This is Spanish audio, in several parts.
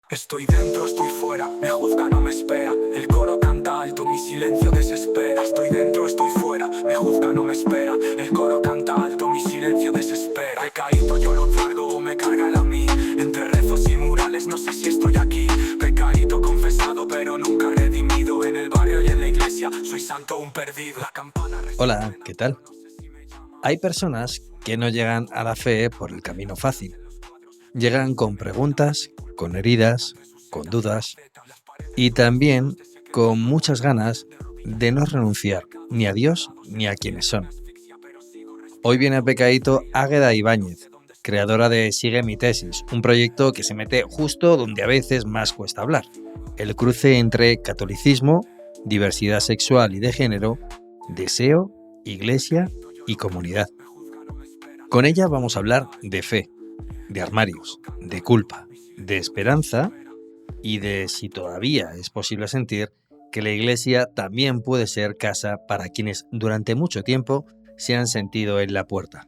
Estoy dentro, estoy fuera, me juzga, no me espera. El coro canta alto, mi silencio desespera. Estoy dentro, estoy fuera, me juzga, no me espera. El coro canta alto, mi silencio desespera. He caído, yo lo traigo o me cargan a mí. Entre rezos y murales, no sé si estoy aquí. Pecadito confesado, pero nunca redimido. En el barrio y en la iglesia, soy santo, un perdido. La campana Hola, ¿qué tal? Hay personas que no llegan a la fe por el camino fácil. Llegan con preguntas, con heridas, con dudas y también con muchas ganas de no renunciar ni a Dios ni a quienes son. Hoy viene a Pecadito Águeda Ibáñez, creadora de Sigue mi tesis, un proyecto que se mete justo donde a veces más cuesta hablar, el cruce entre catolicismo, diversidad sexual y de género, deseo, iglesia y comunidad. Con ella vamos a hablar de fe, de armarios, de culpa, de esperanza y de si todavía es posible sentir que la iglesia también puede ser casa para quienes durante mucho tiempo se han sentido en la puerta.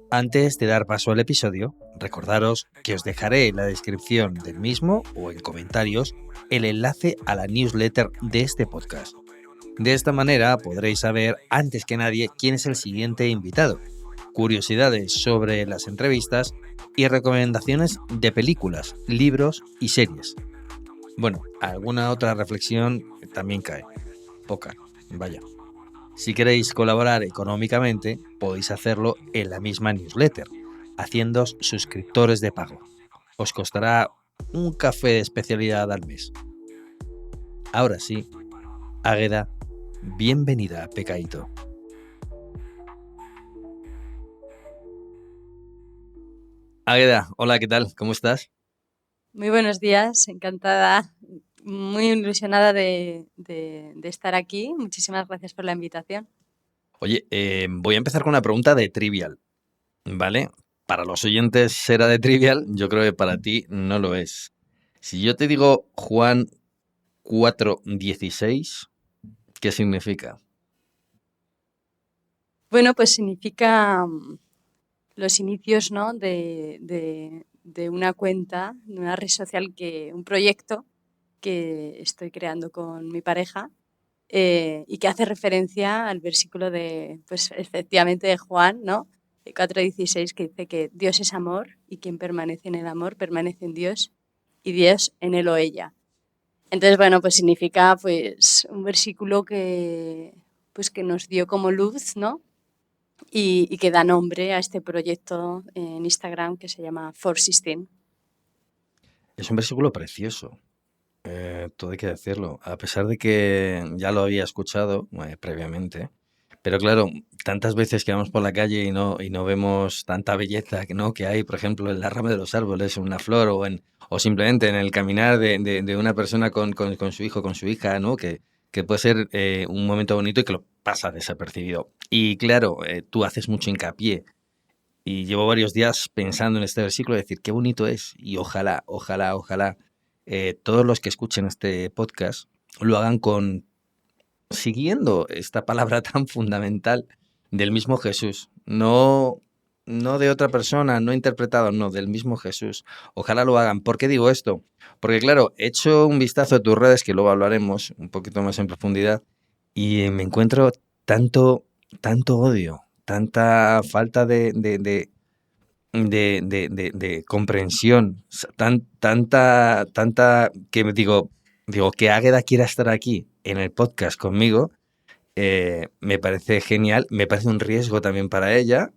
Antes de dar paso al episodio, recordaros que os dejaré en la descripción del mismo o en comentarios el enlace a la newsletter de este podcast. De esta manera podréis saber antes que nadie quién es el siguiente invitado, curiosidades sobre las entrevistas y recomendaciones de películas, libros y series. Bueno, alguna otra reflexión también cae. Poca, vaya. Si queréis colaborar económicamente, podéis hacerlo en la misma newsletter, haciéndoos suscriptores de pago. Os costará un café de especialidad al mes. Ahora sí, Águeda, bienvenida a Pecadito. Águeda, hola, ¿qué tal? ¿Cómo estás? Muy buenos días, encantada, muy ilusionada de estar aquí. Muchísimas gracias por la invitación. Oye, voy a empezar con una pregunta de trivial, ¿vale? Para los oyentes será de trivial, yo creo que para ti no lo es. Si yo te digo Juan 4:16, ¿qué significa? Bueno, pues significa los inicios, ¿no? de una cuenta, de una red social, un proyecto que estoy creando con mi pareja y que hace referencia al versículo pues efectivamente de Juan, ¿no? 4:16, que dice que Dios es amor y quien permanece en el amor permanece en Dios y Dios en él o ella. Entonces, bueno, pues significa pues un versículo pues que nos dio como luz, ¿no? Y que da nombre a este proyecto en Instagram que se llama For16. Es un versículo precioso, todo hay que decirlo, a pesar de que ya lo había escuchado previamente. Pero claro, tantas veces que vamos por la calle y no vemos tanta belleza ¿no? que hay, por ejemplo, en la rama de los árboles, en una flor o simplemente en el caminar de una persona con su hijo, con su hija, ¿no? Que puede ser un momento bonito y que lo pasa desapercibido. Y claro, tú haces mucho hincapié y llevo varios días pensando en este versículo, decir qué bonito es y ojalá todos los que escuchen este podcast lo hagan siguiendo esta palabra tan fundamental del mismo Jesús, no de otra persona, no interpretado, no, del mismo Jesús. Ojalá lo hagan. ¿Por qué digo esto? Porque claro, he hecho un vistazo a tus redes, que luego hablaremos un poquito más en profundidad, y me encuentro tanto odio, tanta falta de comprensión, tanta que me digo que Águeda quiera estar aquí en el podcast conmigo, me parece genial, me parece un riesgo también para ella,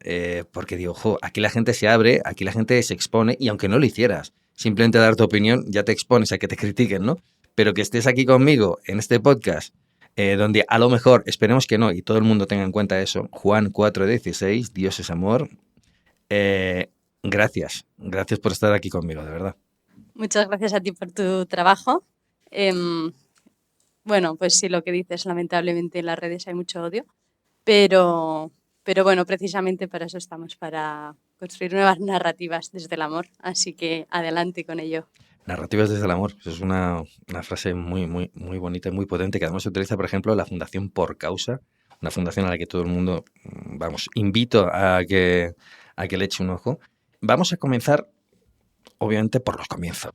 porque digo, aquí la gente se abre, aquí la gente se expone, y aunque no lo hicieras, simplemente dar tu opinión, ya te expones a que te critiquen, ¿no? Pero que estés aquí conmigo en este podcast, donde a lo mejor, esperemos que no, y todo el mundo tenga en cuenta eso, Juan 4:16, Dios es amor. Gracias por estar aquí conmigo, de verdad. Muchas gracias a ti por tu trabajo. Bueno, pues sí, lo que dices, lamentablemente en las redes hay mucho odio, pero bueno, precisamente para eso estamos, para construir nuevas narrativas desde el amor, así que adelante con ello. Narrativas desde el amor, eso es una frase muy bonita y muy potente que además se utiliza, por ejemplo, la Fundación Por Causa, una fundación a la que todo el mundo, invito a que le eche un ojo. Vamos a comenzar, obviamente, por los comienzos.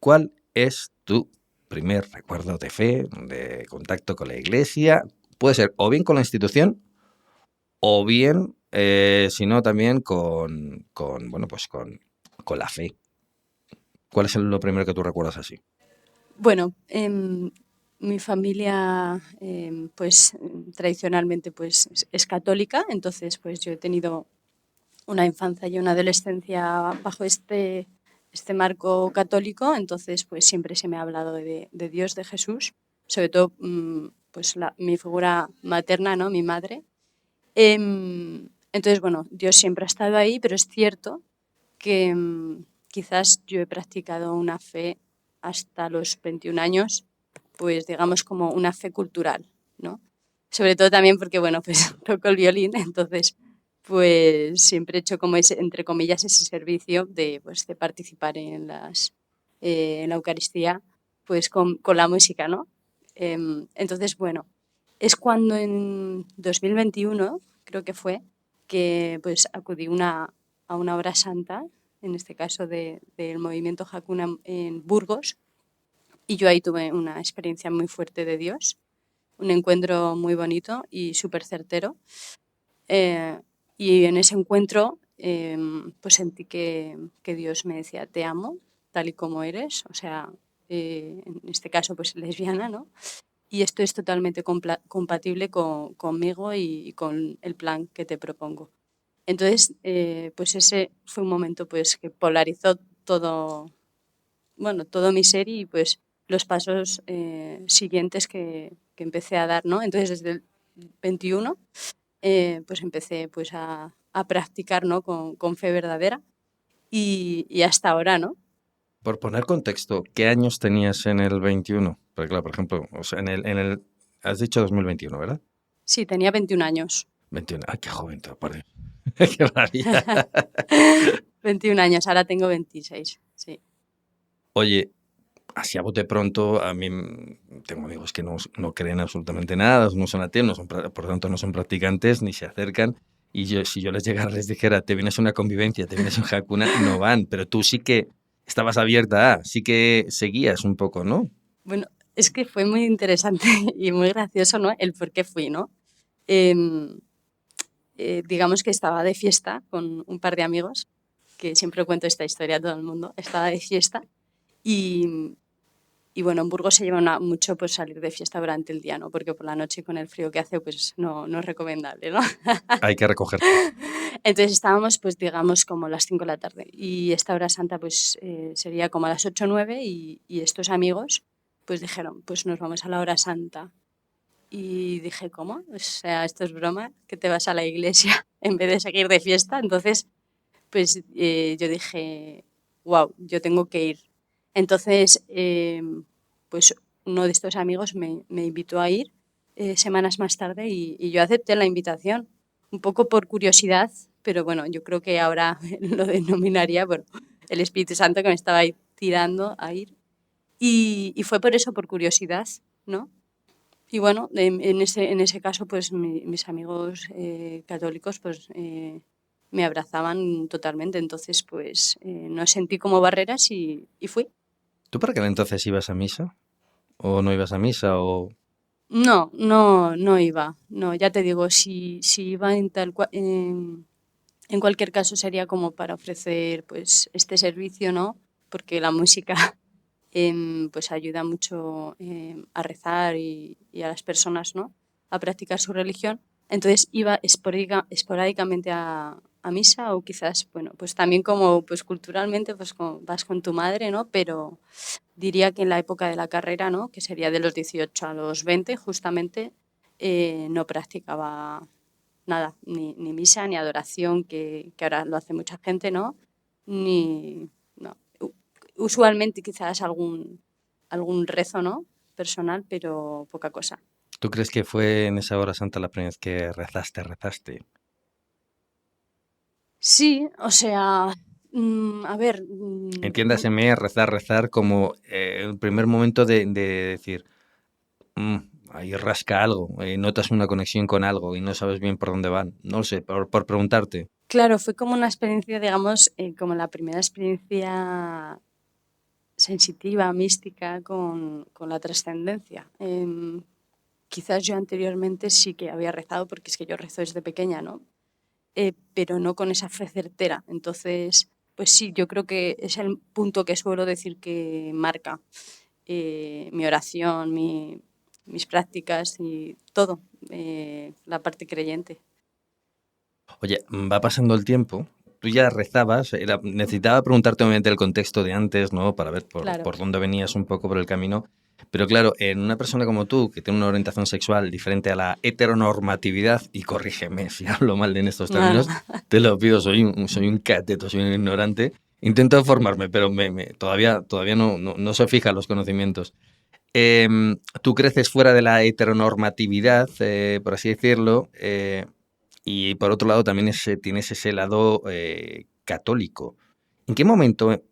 ¿Cuál es tu primer recuerdo de fe, de contacto con la iglesia? Puede ser o bien con la institución o bien, si no, también con la fe. ¿Cuál es lo primero que tú recuerdas así? Bueno, mi familia, pues tradicionalmente pues es católica, entonces pues yo he tenido una infancia y una adolescencia bajo este marco católico, entonces pues siempre se me ha hablado de Dios, de Jesús, sobre todo pues mi figura materna, ¿no? Mi madre. Entonces, bueno, Dios siempre ha estado ahí, pero es cierto que quizás yo he practicado una fe hasta los 21 años, pues digamos como una fe cultural, ¿no? Sobre todo también porque, bueno, pues toco el violín, entonces pues siempre he hecho como ese, entre comillas, ese servicio de, pues, de participar en la Eucaristía, pues con la música, ¿no? Entonces, bueno, es cuando en 2021, creo que fue, que pues acudí a una hora santa, en este caso del movimiento Hakuna en Burgos, y yo ahí tuve una experiencia muy fuerte de Dios, un encuentro muy bonito y súper certero. Eh, y en ese encuentro pues sentí que Dios me decía, te amo tal y como eres, o sea, en este caso pues lesbiana, ¿no? Y esto es totalmente compatible conmigo y con el plan que te propongo. Entonces, pues ese fue un momento pues que polarizó todo, bueno, todo mi ser y pues los pasos siguientes que empecé a dar, ¿no? Entonces, desde el 21 pues empecé pues a practicar, ¿no? Con fe verdadera y hasta ahora, ¿no? Por poner contexto, ¿qué años tenías en el 21? Porque claro, por ejemplo, o sea, has dicho 2021, ¿verdad? Sí, tenía 21 años. 21. Ay, qué joven, por Dios. Qué maravilla. 21 años, ahora tengo 26, sí. Oye, así a bote pronto, a mí tengo amigos que no creen absolutamente nada, no son ateos, por lo tanto no son practicantes, ni se acercan. Y si yo les llegara, les dijera, te vienes a una convivencia, te vienes a un Hakuna, no van. Pero tú sí que estabas abierta sí que seguías un poco, ¿no? Bueno, es que fue muy interesante y muy gracioso, ¿no? El por qué fui, ¿no? Em, digamos que estaba de fiesta con un par de amigos, que siempre cuento esta historia a todo el mundo. Estaba de fiesta y, y bueno, en Burgos se lleva mucho pues salir de fiesta durante el día, ¿no? Porque por la noche con el frío que hace pues no es recomendable, ¿no? Hay que recogerte. Entonces estábamos pues digamos como a las 5 de la tarde y esta hora santa pues sería como a las 8 o 9 y estos amigos pues dijeron pues nos vamos a la hora santa. Y dije, ¿cómo? O sea, esto es broma, que te vas a la iglesia en vez de seguir de fiesta. Entonces, pues yo dije, wow, yo tengo que ir. Entonces, pues uno de estos amigos me invitó a ir semanas más tarde y yo acepté la invitación, un poco por curiosidad, pero bueno, yo creo que ahora lo denominaría, bueno, el Espíritu Santo que me estaba ahí tirando a ir. Y fue por eso, por curiosidad, ¿no? Y bueno, en ese caso, pues mis amigos católicos pues me abrazaban totalmente. Entonces, pues no sentí como barreras y fui. ¿Tú para aquel entonces ibas a misa? ¿O no ibas a misa? ¿O No iba. No, ya te digo, si iba en cualquier caso sería como para ofrecer pues este servicio, ¿no? Porque la música pues ayuda mucho a rezar y a las personas, ¿no? A practicar su religión. Entonces iba esporádicamente a misa o quizás, bueno, pues también como pues culturalmente pues vas con tu madre, ¿no? Pero diría que en la época de la carrera, ¿no? Que sería de los 18 a los 20, justamente no practicaba nada, ni misa, ni adoración, que ahora lo hace mucha gente, ¿no? Ni, no. Usualmente quizás algún rezo, ¿no? Personal, pero poca cosa. tú crees que fue en esa hora santa la primera vez que rezaste? Sí, o sea, a ver, Entiéndaseme rezar como el primer momento de decir, "Mm, ahí rasca algo, notas una conexión con algo y no sabes bien por dónde van. No lo sé, por preguntarte. claro, fue como una experiencia, digamos, como la primera experiencia sensitiva, mística con la trascendencia. Quizás yo anteriormente sí que había rezado, porque es que yo rezo desde pequeña, ¿no? Pero no con esa fe certera. Entonces, pues sí, yo creo que es el punto que suelo decir que marca mi oración, mis prácticas y todo, la parte creyente. Oye, va pasando el tiempo, tú ya rezabas, necesitaba preguntarte obviamente el contexto de antes, ¿no? Para ver Claro, por dónde venías un poco por el camino. Pero claro, en una persona como tú, que tiene una orientación sexual diferente a la heteronormatividad, y corrígeme si hablo mal en estos términos, nada. te lo pido, soy un cateto, soy un ignorante. Intento formarme, pero todavía no se fijan los conocimientos. Tú creces fuera de la heteronormatividad, por así decirlo, y por otro lado también tienes ese lado católico. ¿En qué momento,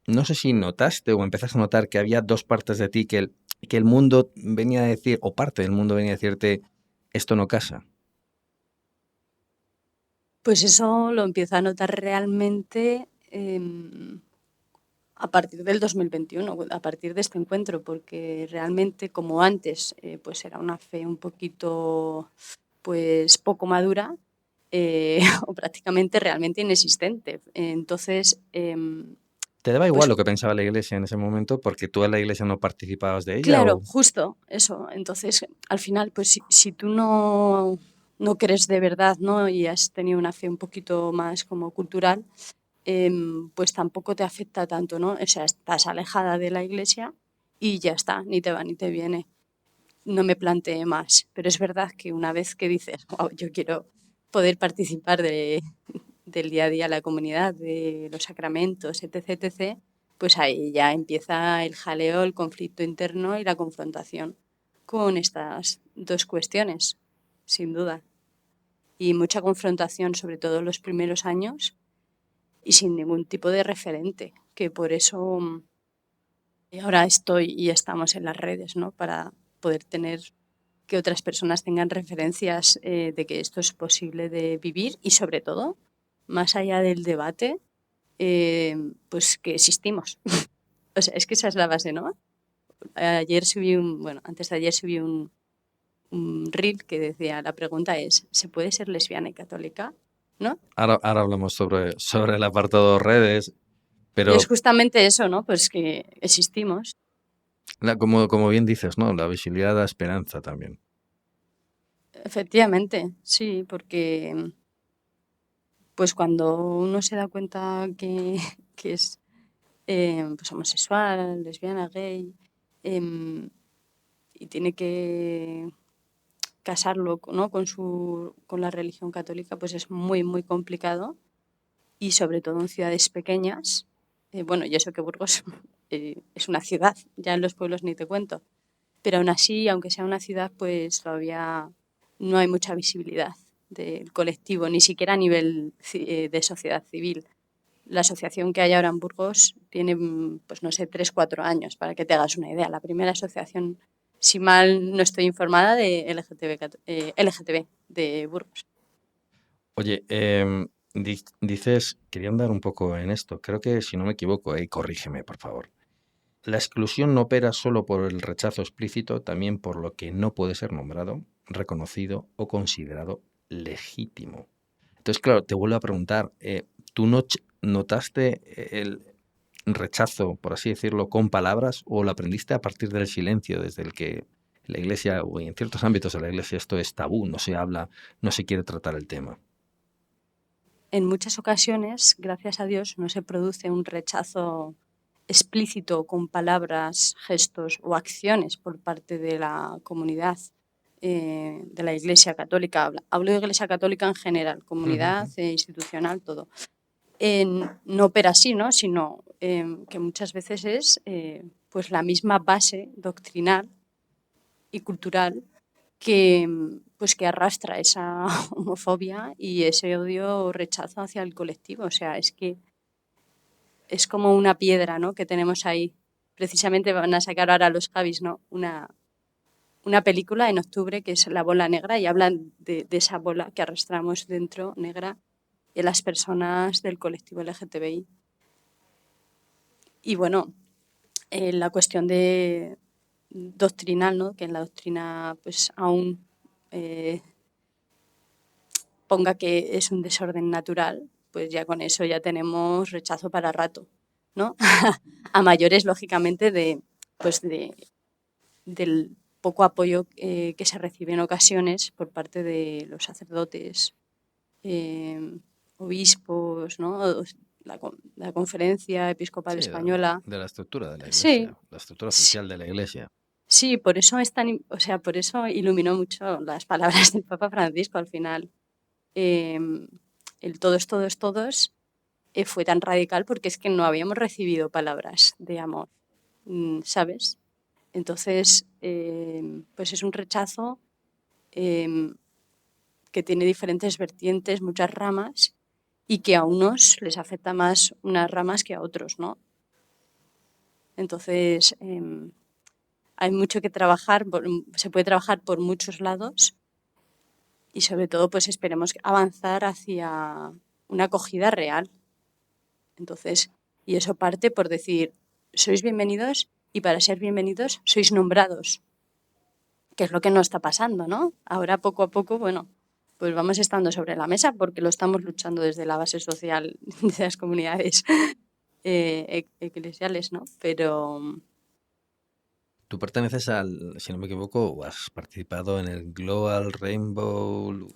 no sé si notaste o empezaste a notar que había dos partes de ti que el mundo venía a decir, o parte del mundo venía a decirte, esto no casa? Pues eso lo empiezo a notar realmente a partir del 2021, a partir de este encuentro, porque realmente como antes pues era una fe un poquito pues poco madura, o prácticamente realmente inexistente. Entonces, ¿Te daba igual pues lo que pensaba la iglesia en ese momento porque tú en la iglesia no participabas de ella claro, o...? justo eso. Entonces, al final, pues si tú no crees de verdad, ¿no? Y has tenido una fe un poquito más como cultural, pues tampoco te afecta tanto, ¿no? O sea, estás alejada de la iglesia y ya está, ni te va ni te viene. No me planteé más. Pero es verdad que una vez que dices, wow, yo quiero poder participar del día a día de la comunidad, de los sacramentos, etc., etc., pues ahí ya empieza el jaleo, el conflicto interno y la confrontación con estas dos cuestiones, sin duda. Y mucha confrontación, sobre todo en los primeros años, y sin ningún tipo de referente, que por eso ahora estoy y estamos en las redes, ¿no? Para poder tener que otras personas tengan referencias de que esto es posible de vivir y sobre todo, más allá del debate, pues que existimos. O sea, es que esa es la base, ¿no? Antes de ayer subí un reel que decía, la pregunta es, ¿se puede ser lesbiana y católica? ¿No? Ahora hablamos sobre el apartado redes, Y es pero justamente eso, ¿no? Pues que existimos. como bien dices, ¿no? La visibilidad da esperanza también. Efectivamente, sí, porque pues cuando uno se da cuenta que es pues homosexual, lesbiana, gay, em, y tiene que casarlo, ¿no? con la religión católica, pues es muy, muy complicado y sobre todo en ciudades pequeñas. Bueno, y eso que Burgos es una ciudad, ya en los pueblos ni te cuento. Pero aún así, aunque sea una ciudad, pues todavía no hay mucha visibilidad del colectivo, ni siquiera a nivel de sociedad civil. La asociación que hay ahora en Burgos tiene, pues no sé, 3 4 años, para que te hagas una idea. La primera asociación, si mal no estoy informada, de LGTB de Burgos. Oye, dices, quería andar un poco en esto, creo que si no me equivoco, corrígeme, por favor. La exclusión no opera solo por el rechazo explícito, también por lo que no puede ser nombrado, reconocido o considerado legítimo. Entonces, claro, te vuelvo a preguntar, ¿tú notaste el rechazo, por así decirlo, con palabras o lo aprendiste a partir del silencio, desde el que la iglesia, o en ciertos ámbitos de la iglesia, esto es tabú, no se habla, no se quiere tratar el tema? En muchas ocasiones, gracias a Dios, no se produce un rechazo explícito con palabras, gestos o acciones por parte de la comunidad de la Iglesia Católica. Hablo de Iglesia Católica en general, comunidad institucional, todo. No opera así, ¿no? Sino que muchas veces es pues la misma base doctrinal y cultural que, pues que arrastra esa homofobia y ese odio o rechazo hacia el colectivo. O sea, es que es como una piedra, ¿no? Que tenemos ahí. Precisamente van a sacar ahora los Javis, ¿no? Una película en octubre que es La bola negra y hablan de esa bola que arrastramos dentro, negra, de las personas del colectivo LGTBI. Y bueno, la cuestión de doctrinal, ¿no? Que en la doctrina pues aún ponga que es un desorden natural, pues ya con eso ya tenemos rechazo para rato, ¿no? A mayores, lógicamente, pues del poco apoyo que se recibe en ocasiones por parte de los sacerdotes, obispos, ¿no? La Conferencia Episcopal Sí, Española. de la estructura de la Sí, iglesia, la estructura sí, oficial de la iglesia. sí, por eso o sea, por eso iluminó mucho las palabras del Papa Francisco al final. Eh, el todos, todos, todos fue tan radical porque es que no habíamos recibido palabras de amor, ¿sabes? Entonces, pues es un rechazo eh, que tiene diferentes vertientes, muchas ramas, y que a unos les afecta más unas ramas que a otros, ¿no? Entonces, hay mucho que trabajar, se puede trabajar por muchos lados y sobre todo, pues esperemos avanzar hacia una acogida real. Entonces, y eso parte por decir, sois bienvenidos y para ser bienvenidos sois nombrados, que es lo que no está pasando, ¿no? Ahora poco a poco, bueno, pues vamos estando sobre la mesa porque lo estamos luchando desde la base social de las comunidades eclesiales, ¿no? Pero Tú perteneces al, si no me equivoco, o has participado en el Global Rainbow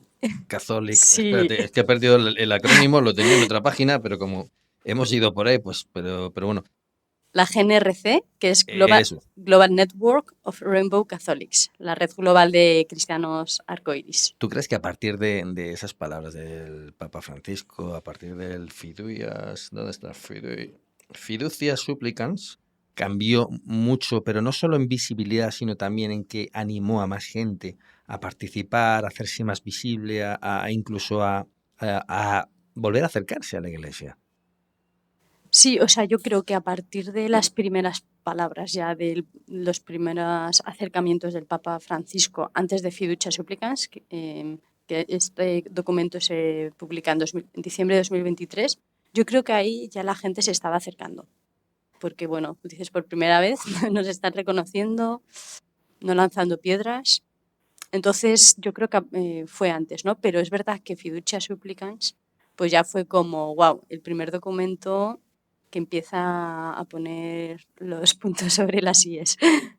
Catholic. sí, Espérate, es que he perdido el acrónimo, lo tenía en otra página, pero como hemos ido por ahí, pues, pero bueno, la GNRC, que es eso. Global Network of Rainbow Catholics, la red global de cristianos arcoíris. ¿Tú crees que a partir de esas palabras del Papa Francisco, a partir del fiducias, ¿dónde está? Fiducia supplicans, cambió mucho, pero no solo en visibilidad, sino también en que animó a más gente a participar, a hacerse más visible, incluso a volver a acercarse a la iglesia? Sí, o sea, yo creo que a partir de las primeras palabras ya de los primeros acercamientos del Papa Francisco antes de Fiducia Supplicans, que este documento se publica en diciembre de 2023, yo creo que ahí ya la gente se estaba acercando. Porque, bueno, dices por primera vez, nos están reconociendo, no lanzando piedras. Entonces, yo creo que fue antes, ¿no? Pero es verdad que Fiducia Supplicans, pues ya fue como, wow, el primer documento que empieza a poner los puntos sobre las IES,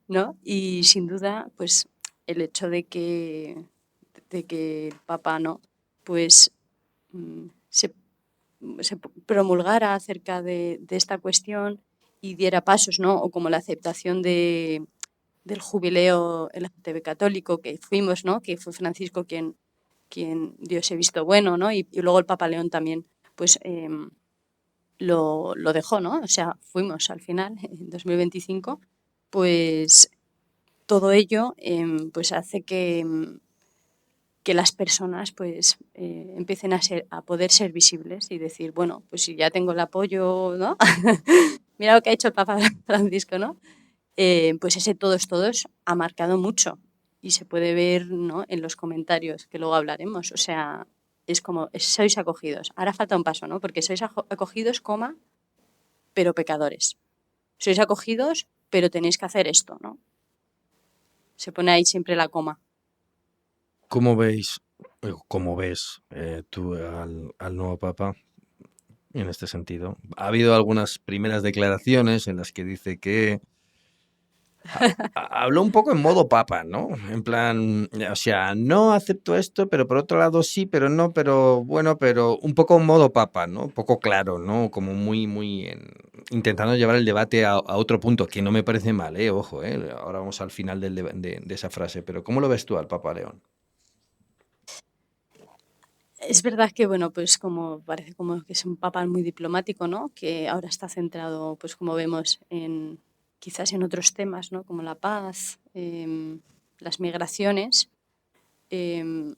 ¿no? Y sin duda, pues el hecho de que el Papa, ¿no? Pues se promulgara acerca de esta cuestión y diera pasos, ¿no? O como la aceptación del jubileo LGTB católico que fuimos, ¿no? Que fue Francisco quien dio ese visto bueno, ¿no? Y luego el Papa León también, pues lo dejó, ¿no? O sea, fuimos al final, en 2025, pues todo ello pues hace que las personas pues empiecen a poder ser visibles y decir, bueno, pues si ya tengo el apoyo, ¿no? Mira lo que ha hecho el Papa Francisco, ¿no? Pues ese todos ha marcado mucho y se puede ver, ¿no? En los comentarios que luego hablaremos. O sea, es como, sois acogidos. Ahora falta un paso, ¿no? Porque sois acogidos, coma, pero pecadores. Sois acogidos, pero tenéis que hacer esto, ¿no? Se pone ahí siempre la coma. ¿Cómo veis, cómo ves tú al nuevo Papa en este sentido? Ha habido algunas primeras declaraciones en las que dice que habló un poco en modo papa, ¿no? En plan, o sea, no acepto esto, pero por otro lado sí, pero no, pero bueno, pero un poco en modo papa, ¿no? Un poco claro, ¿no? Como intentando llevar el debate a otro punto, que no me parece mal, ¿eh? Ojo, ¿eh? Ahora vamos al final de esa frase, pero ¿cómo lo ves tú al Papa León? Es verdad que, bueno, pues como parece como que es un papa muy diplomático, ¿no? Que ahora está centrado, pues como vemos, quizás en otros temas, ¿no? Como la paz, las migraciones, em,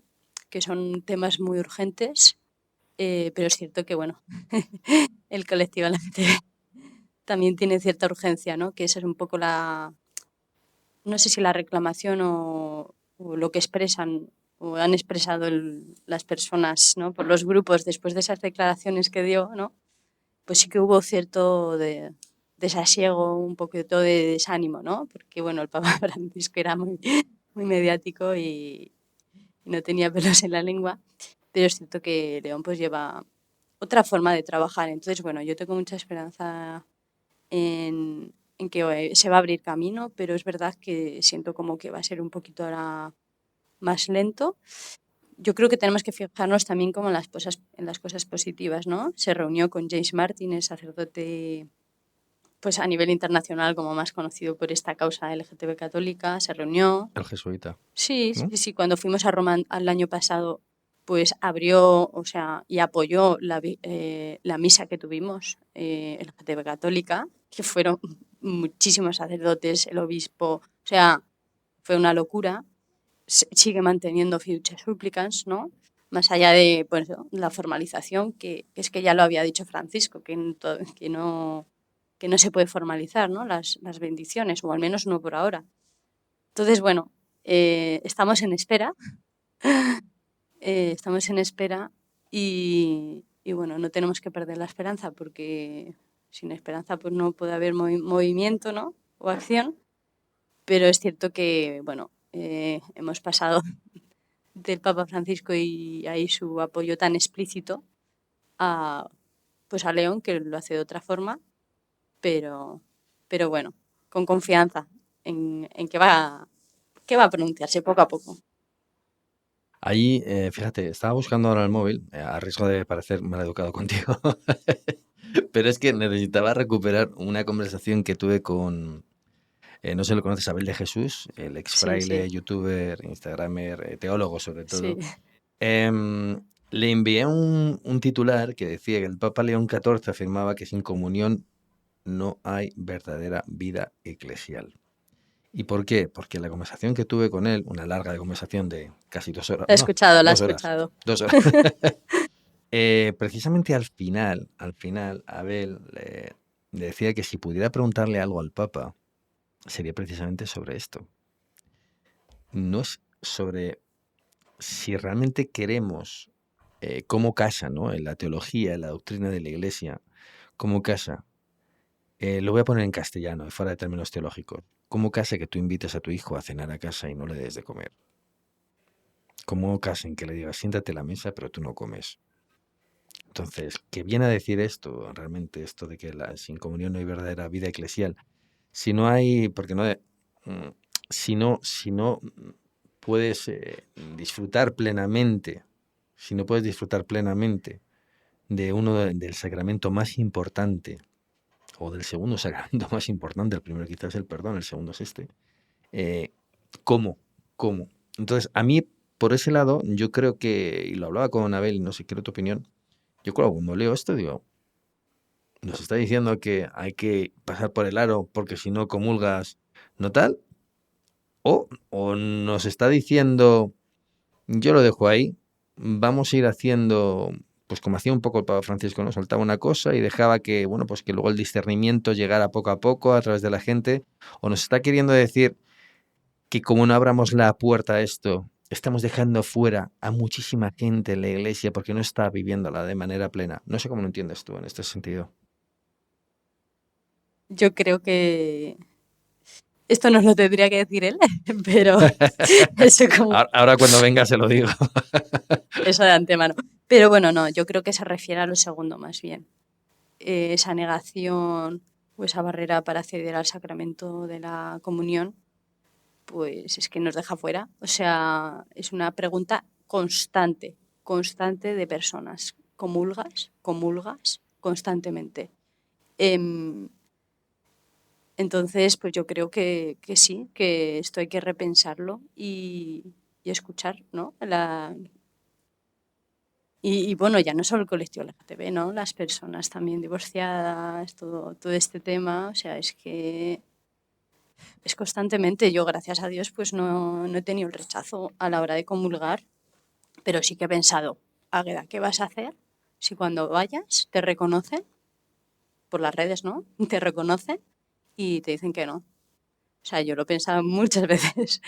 que son temas muy urgentes, pero es cierto que, bueno, el colectivo LGTB también tiene cierta urgencia, ¿no? Que esa es un poco no sé si la reclamación o lo que expresan o han expresado las personas, ¿no? Por los grupos después de esas declaraciones que dio, ¿no? Pues sí que hubo cierto desasiego, un poquito de desánimo, ¿no? Porque, bueno, el Papa Francisco era muy mediático y no tenía pelos en la lengua, pero es cierto que León pues lleva otra forma de trabajar. Entonces, bueno, yo tengo mucha esperanza en que se va a abrir camino, pero es verdad que siento como que va a ser un poquito ahora más lento. Yo creo que tenemos que fijarnos también como en las cosas positivas, ¿no? Se reunió con James Martin, el sacerdote pues a nivel internacional como más conocido por esta causa LGTB católica, se reunió. El jesuita, Sí, ¿no? sí, sí, cuando fuimos a Roma al año pasado, pues abrió, o sea, y apoyó la misa que tuvimos, LGTB católica, que fueron muchísimos sacerdotes, el obispo, o sea, fue una locura. Sigue manteniendo Future Supplicants, ¿no? Más allá de pues, la formalización, que es que ya lo había dicho Francisco, que no se puede formalizar, ¿no? Las bendiciones, o al menos no por ahora. Entonces, bueno, estamos en espera, y bueno, no tenemos que perder la esperanza porque sin esperanza pues no puede haber movimiento, ¿no? O acción, pero es cierto que, bueno, hemos pasado del Papa Francisco y ahí su apoyo tan explícito a, pues a León, que lo hace de otra forma, pero, pero bueno, con confianza en que va a pronunciarse poco a poco. Ahí, fíjate, estaba buscando ahora el móvil, a riesgo de parecer maleducado contigo, pero es que necesitaba recuperar una conversación que tuve con, no sé si lo conoces, Abel de Jesús, el ex Sí, fraile, sí, youtuber, instagramer, teólogo sobre sí. todo. Em, Le envié un titular que decía que el Papa León XIV afirmaba que sin comunión no hay verdadera vida eclesial. ¿Y por qué? Porque la conversación que tuve con él, una larga conversación de casi 2 horas, La he no, escuchado, la he 2 horas, escuchado. 2 horas. Precisamente al final, Abel le decía que si pudiera preguntarle algo al Papa, sería precisamente sobre esto. No es sobre si realmente queremos cómo casa, ¿no? En la teología, en la doctrina de la Iglesia, cómo casa. Lo voy a poner en castellano, fuera de términos teológicos. ¿Cómo casa que tú invites a tu hijo a cenar a casa y no le des de comer? ¿Cómo casa en que le digas siéntate a la mesa pero tú no comes? Entonces, ¿qué viene a decir esto realmente, esto de que sin comunión no hay verdadera vida eclesial? Si no hay, porque no, mm, si no puedes disfrutar plenamente, si no puedes disfrutar plenamente de del sacramento más importante, o del segundo sacramento más importante, el primero quizás es el perdón, el segundo es este, eh, ¿cómo? ¿Cómo? Entonces, a mí, por ese lado, yo creo que, y lo hablaba con Abel, no sé qué era tu opinión, yo claro, cuando leo esto digo, nos está diciendo que hay que pasar por el aro porque si no comulgas, no tal, o nos está diciendo, yo lo dejo ahí, vamos a ir haciendo, pues como hacía un poco el Papa Francisco, ¿no? Soltaba una cosa y dejaba que, bueno, pues que luego el discernimiento llegara poco a poco a través de la gente, o nos está queriendo decir que como no abramos la puerta a esto, estamos dejando fuera a muchísima gente en la iglesia porque no está viviéndola de manera plena. No sé cómo lo entiendes tú en este sentido. Yo creo que esto nos lo tendría que decir él, pero eso como Ahora cuando venga se lo digo. eso de antemano. Pero bueno, no, yo creo que se refiere a lo segundo más bien. Esa negación o esa barrera para acceder al sacramento de la comunión, pues es que nos deja fuera. O sea, es una pregunta constante de personas. ¿Comulgas? Constantemente. Em, entonces, pues yo creo que sí, que esto hay que repensarlo y escuchar, ¿no? Y bueno, ya no solo el colectivo LGTB, ¿no? Las personas también divorciadas, todo este tema, o sea, es que es constantemente. Yo, gracias a Dios, pues no he tenido el rechazo a la hora de comulgar, pero sí que he pensado, Águeda, ¿qué vas a hacer si cuando vayas te reconocen, por las redes, ¿no? Te reconocen y te dicen que no. O sea, yo lo he pensado muchas veces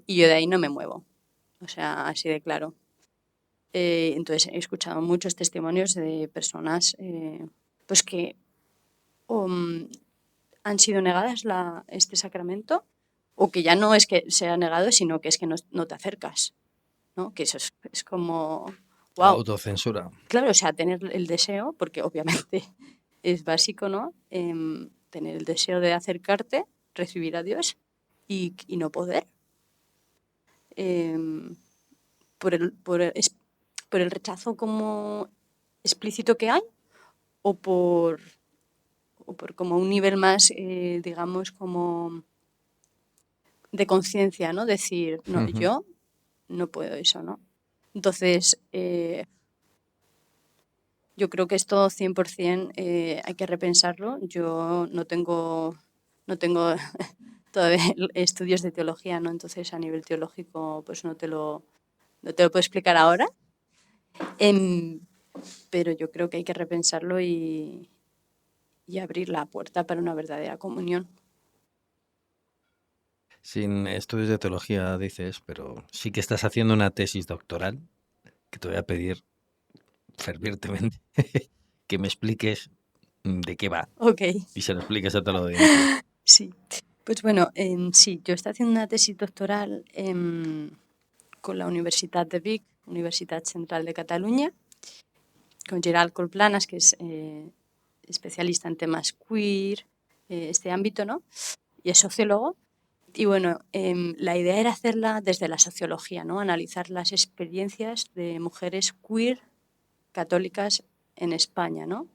y yo de ahí no me muevo. O sea, así de claro. Entonces he escuchado muchos testimonios de personas pues que o, han sido negadas este sacramento, o que ya no es que sea negado, sino que es que no te acercas, ¿no? Que eso es como, La wow, autocensura. claro, o sea, tener el deseo, porque obviamente es básico, ¿no? Tener el deseo de acercarte, recibir a Dios y no poder. em, por el rechazo como explícito que hay o por como un nivel más, digamos, como de conciencia, ¿no? Decir, no, Ujú. yo no puedo eso, ¿no? Entonces, yo creo que esto 100% hay que repensarlo. Yo no tengo todavía estudios de teología, ¿no? Entonces, a nivel teológico, pues no te lo puedo explicar ahora. Em, pero yo creo que hay que repensarlo y abrir la puerta para una verdadera comunión. Sin estudios de teología, dices, pero sí que estás haciendo una tesis doctoral que te voy a pedir fervientemente que me expliques de qué va Ok, y se lo expliques a toda la audiencia. sí. Pues bueno, sí, yo estoy haciendo una tesis doctoral con la Universitat de Vic, Universitat Central de Cataluña, con Gerald Colplanas, que es especialista en temas queer, este ámbito, ¿no? Y es sociólogo. Y bueno, la idea era hacerla desde la sociología, ¿no? Analizar las experiencias de mujeres queer católicas en España, ¿no?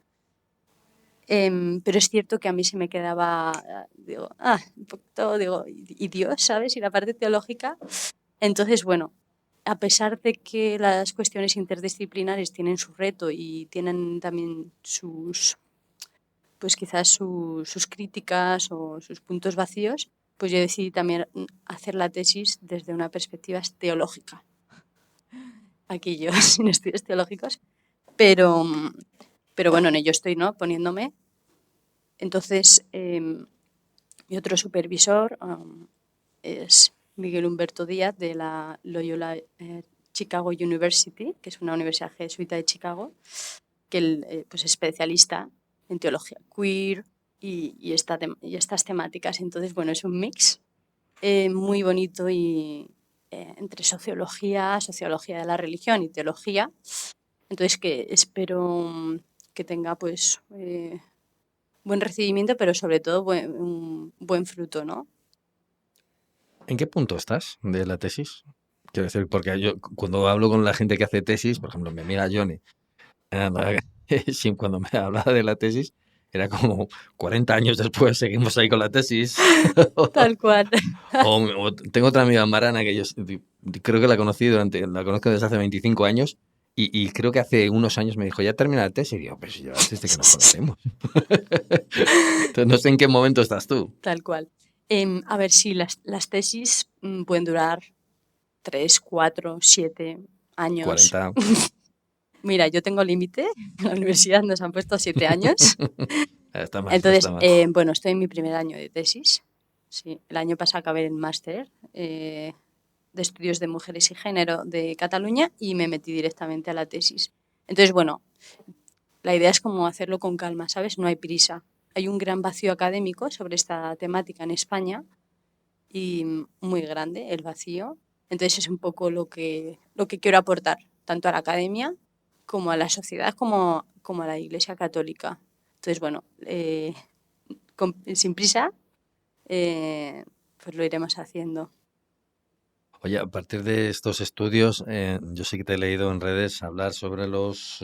Pero es cierto que a mí se me quedaba, digo, un poquito, digo, ¿y Dios, sabes? Y la parte teológica. Entonces, bueno, a pesar de que las cuestiones interdisciplinares tienen su reto y tienen también pues quizás sus críticas o sus puntos vacíos, pues yo decidí también hacer la tesis desde una perspectiva teológica. Aquí yo sin estudios teológicos, pero, pero bueno, en ello estoy, ¿no? Poniéndome. Entonces, mi otro supervisor es Miguel Humberto Díaz de la Loyola Chicago University, que es una universidad jesuita de Chicago, que él pues es especialista en teología queer y estas temáticas. Entonces, bueno, es un mix muy bonito y entre sociología de la religión y teología. Entonces, que espero que tenga pues buen recibimiento, pero sobre todo un buen fruto, ¿no? ¿En qué punto estás de la tesis? Quiero decir, porque yo cuando hablo con la gente que hace tesis, por ejemplo, mi amiga Johnny, sí, cuando me hablaba de la tesis, era como 40 años después, seguimos ahí con la tesis. Tal cual. O tengo otra amiga Marana que yo creo que la conozco desde hace 25 años y creo que hace unos años me dijo, ya termina la tesis. Y digo, pues yo desde que nos conocemos. Entonces no sé en qué momento estás tú. Tal cual. A ver, sí, las tesis pueden durar 3, 4, 7 años. 40. Mira, yo tengo límite, en la universidad nos han puesto 7 años. Está más, está Entonces, más. bueno, estoy en mi primer año de tesis. Sí, el año pasado acabé el máster de estudios de mujeres y género de Cataluña y me metí directamente a la tesis. Entonces, bueno, la idea es como hacerlo con calma, ¿sabes? No hay prisa. Hay un gran vacío académico sobre esta temática en España y muy grande el vacío. Entonces es un poco lo que quiero aportar, tanto a la academia como a la sociedad, como a la Iglesia Católica. Entonces, bueno, sin prisa, pues lo iremos haciendo. Oye, a partir de estos estudios, yo sí que te he leído en redes hablar sobre los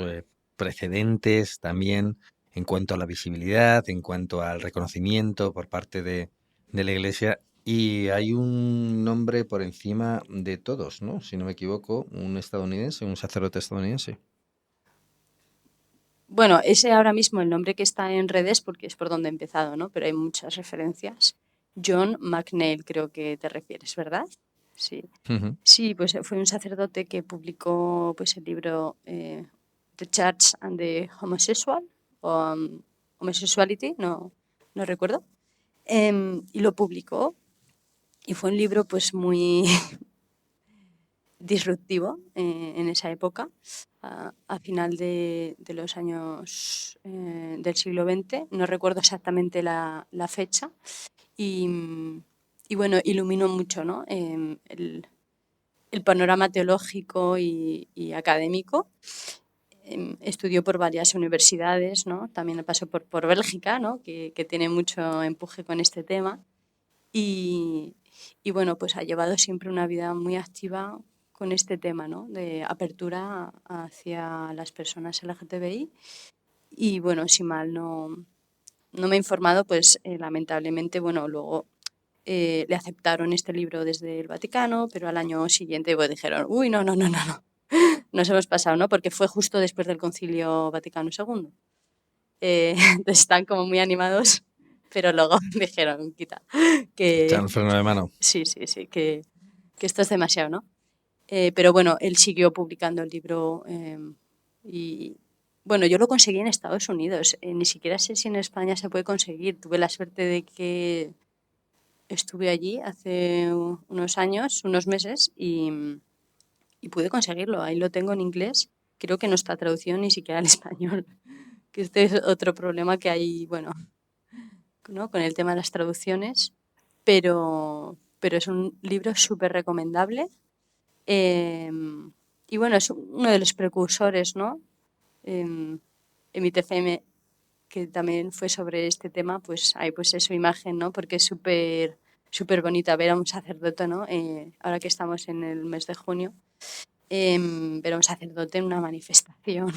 precedentes también en cuanto a la visibilidad, en cuanto al reconocimiento por parte de la Iglesia. Y hay un nombre por encima de todos, ¿no? Si no me equivoco, un estadounidense, un sacerdote estadounidense. Bueno, ese ahora mismo el nombre que está en redes porque es por donde he empezado, ¿no? Pero hay muchas referencias. John McNeil, creo que te refieres, ¿verdad? Sí. Ujú. Sí, pues fue un sacerdote que publicó pues el libro The Church and the Homosexual o Homosexuality, no recuerdo. Y lo publicó y fue un libro pues muy, disruptivo en esa época, a final de los años del siglo XX. No recuerdo exactamente la fecha. Y, y bueno, iluminó mucho, ¿no? El panorama teológico y académico. Estudió por varias universidades, ¿no? También pasó por Bélgica, ¿no? Que tiene mucho empuje con este tema. Y, y bueno, pues ha llevado siempre una vida muy activa con este tema, ¿no? De apertura hacia las personas LGTBI. Y bueno, si mal no me he informado, pues lamentablemente, bueno, luego le aceptaron este libro desde el Vaticano, pero al año siguiente pues, dijeron, uy, no, nos hemos pasado, ¿no? Porque fue justo después del Concilio Vaticano II. Entonces están como muy animados, pero luego dijeron, quita, Echar que el freno de mano. sí, que esto es demasiado, ¿no? Pero bueno, él siguió publicando el libro y bueno, yo lo conseguí en Estados Unidos. Ni siquiera sé si en España se puede conseguir. Tuve la suerte de que estuve allí hace unos años, unos meses, y pude conseguirlo. Ahí lo tengo en inglés. Creo que no está traducido ni siquiera al español. Que este es otro problema que hay, bueno, ¿no? Con el tema de las traducciones. Pero es un libro súper recomendable. Eh, y bueno, es uno de los precursores, ¿no? En mi TFM, que también fue sobre este tema, pues hay pues es su imagen, ¿no? Porque es súper bonita ver a un sacerdote, ¿no? Ahora que estamos en el mes de junio, ver a un sacerdote en una manifestación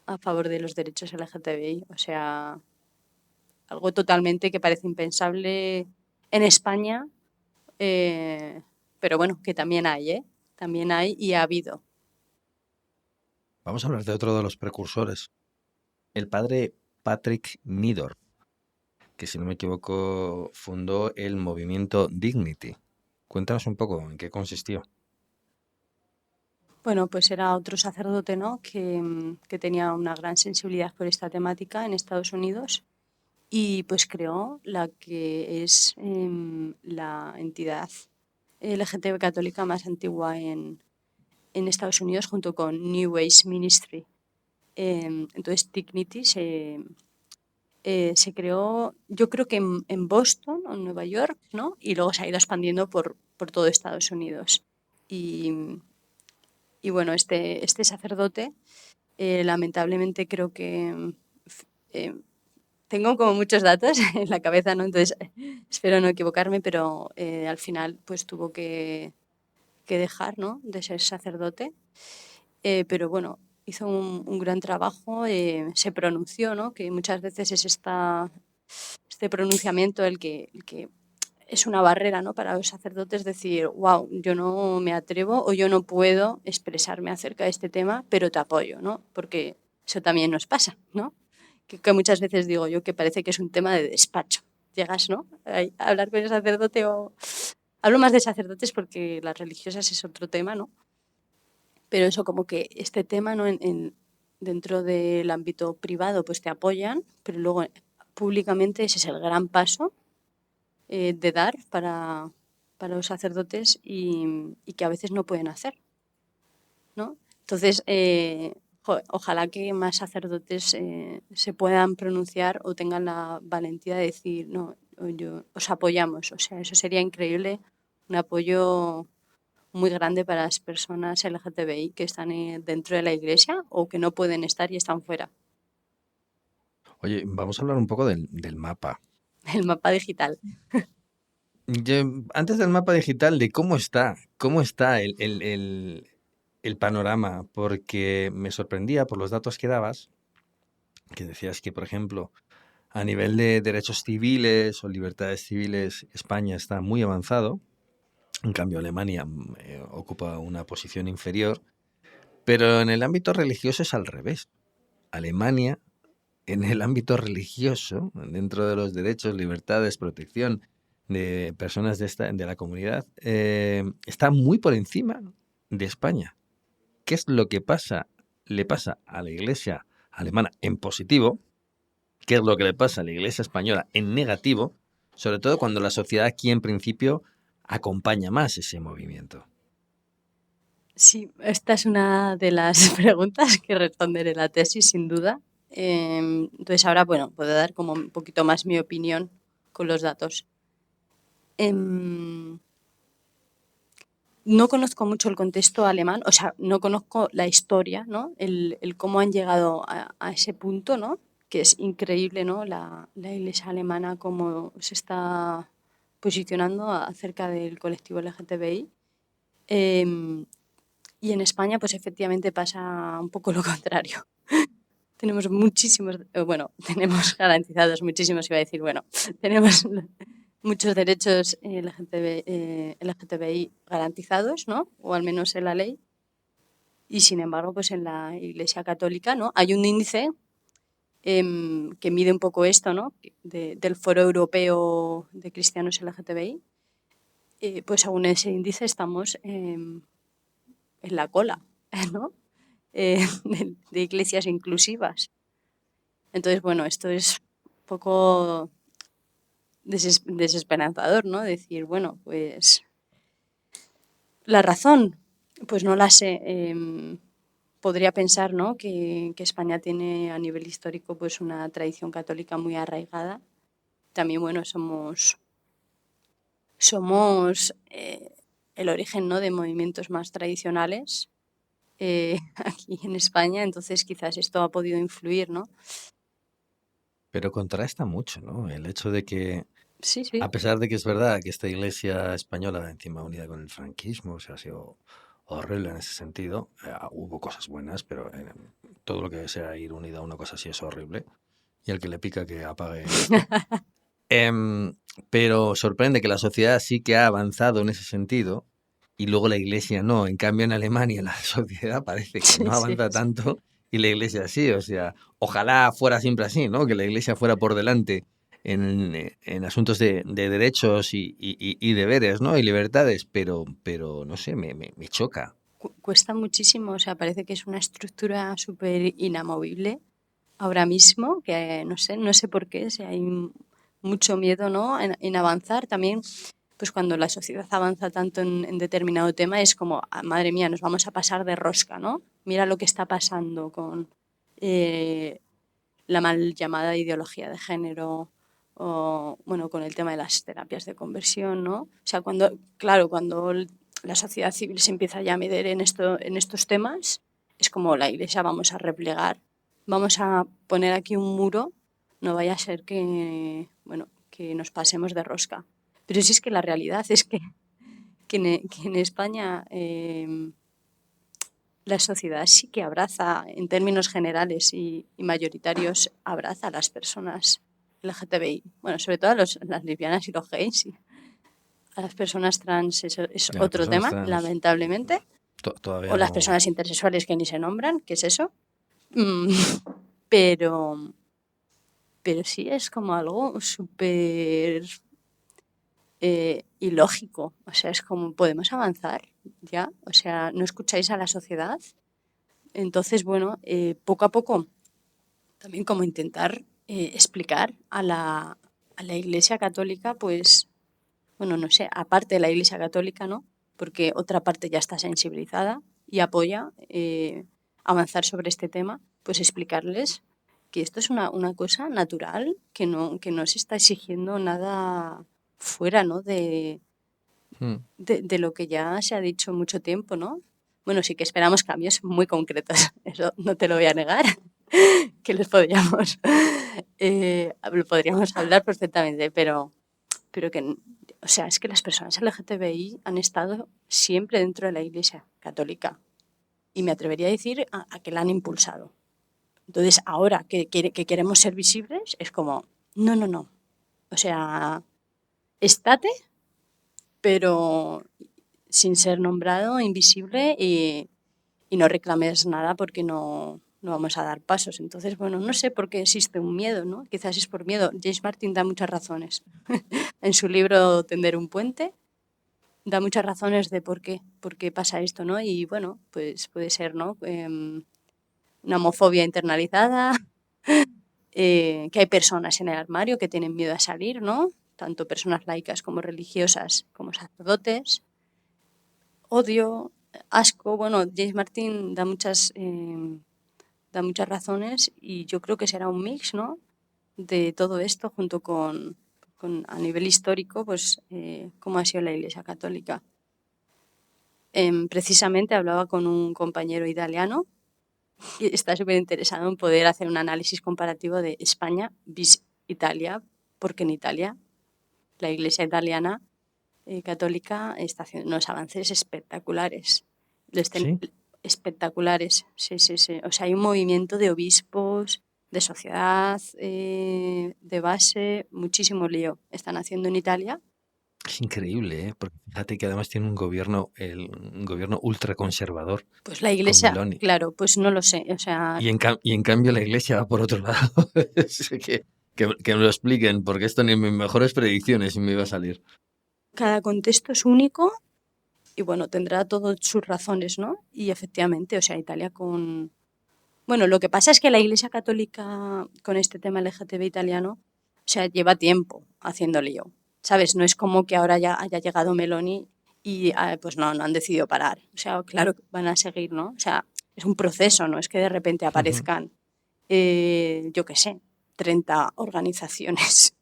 a favor de los derechos LGTBI. O sea, algo totalmente que parece impensable en España, eh, pero bueno, que también hay, ¿eh? También hay y ha habido. Vamos a hablar de otro de los precursores, el padre Patrick Nidor, que si no me equivoco fundó el movimiento Dignity. Cuéntanos un poco en qué consistió. Bueno, pues era otro sacerdote, ¿no? Que tenía una gran sensibilidad por esta temática en Estados Unidos y pues creó la que es la entidad LGTB católica más antigua en Estados Unidos junto con New Age Ministry. Entonces Dignity se creó, yo creo que en Boston o en Nueva York, ¿no? Y luego se ha ido expandiendo por todo Estados Unidos. Y, y bueno, este sacerdote, lamentablemente creo que eh, tengo como muchos datos en la cabeza, ¿no? Entonces espero no equivocarme, pero al final pues tuvo que dejar, ¿no? De ser sacerdote. Pero bueno, hizo un gran trabajo, se pronunció, ¿no? Que muchas veces es este pronunciamiento el que es una barrera, ¿no? Para los sacerdotes decir, wow, yo no me atrevo o yo no puedo expresarme acerca de este tema, pero te apoyo, ¿no? Porque eso también nos pasa, ¿no? Que muchas veces digo yo que parece que es un tema de despacho. Llegas, ¿no? A hablar con el sacerdote o... Hablo más de sacerdotes porque las religiosas es otro tema, ¿no? Pero eso como que este tema, ¿no? Dentro del ámbito privado pues te apoyan, pero luego públicamente ese es el gran paso de dar para los sacerdotes y que a veces no pueden hacer, ¿no? Entonces, ojalá que más sacerdotes se puedan pronunciar o tengan la valentía de decir, no, yo, os apoyamos. O sea, eso sería increíble, un apoyo muy grande para las personas LGTBI que están dentro de la iglesia o que no pueden estar y están fuera. Oye, vamos a hablar un poco del mapa. El mapa digital. Antes del mapa digital, de cómo está el panorama, porque me sorprendía por los datos que dabas, que decías que, por ejemplo, a nivel de derechos civiles o libertades civiles, España está muy avanzado, en cambio Alemania ocupa una posición inferior, pero en el ámbito religioso es al revés. Alemania, en el ámbito religioso, dentro de los derechos, libertades, protección de personas de la comunidad, está muy por encima de España. ¿Qué es lo que le pasa a la Iglesia alemana en positivo? ¿Qué es lo que le pasa a la Iglesia española en negativo? Sobre todo cuando la sociedad aquí en principio acompaña más ese movimiento. Sí, esta es una de las preguntas que responderé en la tesis, sin duda. Entonces ahora, bueno, puedo dar como un poquito más mi opinión con los datos. Em, no conozco mucho el contexto alemán, o sea, no conozco la historia, ¿no? El cómo han llegado a ese punto, ¿no? Que es increíble, ¿no? La iglesia alemana, cómo se está posicionando acerca del colectivo LGTBI. Em, y en España, pues efectivamente pasa un poco lo contrario. Tenemos muchísimos, bueno, tenemos garantizados muchísimos, iba a decir, bueno, tenemos muchos derechos LGTBI garantizados, ¿no? O al menos en la ley. Y sin embargo, pues en la Iglesia Católica, ¿no? Hay un índice que mide un poco esto, ¿no? Del Foro Europeo de Cristianos LGTBI. Pues según ese índice estamos en la cola, ¿no? De iglesias inclusivas. Entonces, bueno, esto es un poco desesperanzador, ¿no? Decir, bueno, pues la razón, pues no la sé. Podría pensar, ¿no? Que España tiene a nivel histórico pues una tradición católica muy arraigada. También, bueno, somos el origen, ¿no? De movimientos más tradicionales aquí en España, entonces quizás esto ha podido influir, ¿no? Pero contrasta mucho, ¿no? El hecho de que, Sí, sí. a pesar de que es verdad que esta iglesia española, encima unida con el franquismo, o sea, ha sido horrible en ese sentido, hubo cosas buenas, pero todo lo que sea ir unida a una cosa así es horrible. Y al que le pica que apague esto. Em, pero sorprende que la sociedad sí que ha avanzado en ese sentido y luego la iglesia no. En cambio, en Alemania la sociedad parece que Sí, no sí, avanza sí. tanto y la iglesia sí. O sea, ojalá fuera siempre así, ¿no? Que la iglesia fuera por delante en asuntos de derechos y deberes, ¿no? Y libertades, pero no sé, me choca. Cuesta muchísimo, o sea, parece que es una estructura súper inamovible ahora mismo, que no sé por qué, si hay mucho miedo, ¿no? En avanzar también, pues cuando la sociedad avanza tanto en determinado tema es como, "Ah, madre mía, nos vamos a pasar de rosca, ¿no? Mira lo que está pasando con eh, la mal llamada ideología de género o, bueno, con el tema de las terapias de conversión, ¿no? O sea, claro, cuando la sociedad civil se empieza ya a meter en estos temas, es como la iglesia vamos a replegar, vamos a poner aquí un muro, no vaya a ser que, bueno, que nos pasemos de rosca. Pero sí es que la realidad es que en España la sociedad sí que abraza, en términos generales y mayoritarios, abraza a las personas LGTBI. Bueno, sobre todo las lesbianas y los gays. Y a las personas trans eso es Las otro personas tema, trans lamentablemente. O todavía las no. personas intersexuales que ni se nombran, ¿qué es eso? Mm, pero, pero sí es como algo súper ilógico. O sea, es como podemos avanzar ya. O sea, no escucháis a la sociedad. Entonces, bueno, poco a poco también como intentar explicar a la Iglesia Católica, pues, bueno, no sé, aparte de la Iglesia Católica, ¿no? Porque otra parte ya está sensibilizada y apoya avanzar sobre este tema, pues explicarles que esto es una cosa natural, que no se está exigiendo nada fuera, ¿no? Mm. De lo que ya se ha dicho mucho tiempo, ¿no? Bueno, sí que esperamos cambios muy concretos, eso no te lo voy a negar, que lo podríamos hablar perfectamente, pero que, o sea, es que las personas LGTBI han estado siempre dentro de la Iglesia Católica y me atrevería a decir a que la han impulsado. Entonces, ahora que queremos ser visibles, es como, no, no, no. O sea, estate, pero sin ser nombrado, invisible y no reclames nada porque no vamos a dar pasos. Entonces, bueno, no sé por qué existe un miedo, ¿no? Quizás es por miedo. James Martin da muchas razones. En su libro Tender un puente da muchas razones de por qué pasa esto, ¿no? Y bueno, pues puede ser, ¿no? Una homofobia internalizada, que hay personas en el armario que tienen miedo a salir, ¿no? Tanto personas laicas como religiosas como sacerdotes, odio, asco. Bueno, James Martin da muchas razones y yo creo que será un mix, ¿no? De todo esto junto con a nivel histórico, pues cómo ha sido la Iglesia Católica. Precisamente hablaba con un compañero italiano y está súper interesado en poder hacer un análisis comparativo de España vis Italia, porque en Italia la Iglesia italiana católica está haciendo unos avances espectaculares. Sí, Espectaculares, sí, sí, sí. O sea, hay un movimiento de obispos, de sociedad, de base, muchísimo lío están haciendo en Italia. es increíble, ¿eh? Porque fíjate que además tiene un gobierno ultraconservador Pues la con iglesia, Meloni. claro, pues no lo sé. O sea, Y en cambio la iglesia va por otro lado. Es que me lo expliquen, porque esto ni en mis mejores predicciones me iba a salir. cada contexto es único y bueno, tendrá todas sus razones, ¿no? Y efectivamente, o sea, Italia con... Bueno, lo que pasa es que la Iglesia Católica con este tema LGTB italiano, o sea, lleva tiempo haciendo lío, ¿sabes? No es como que ahora ya haya llegado Meloni y pues no, no han decidido parar. O sea, claro que van a seguir, ¿no? O sea, es un proceso, no es que de repente Ujú. aparezcan, yo qué sé, 30 organizaciones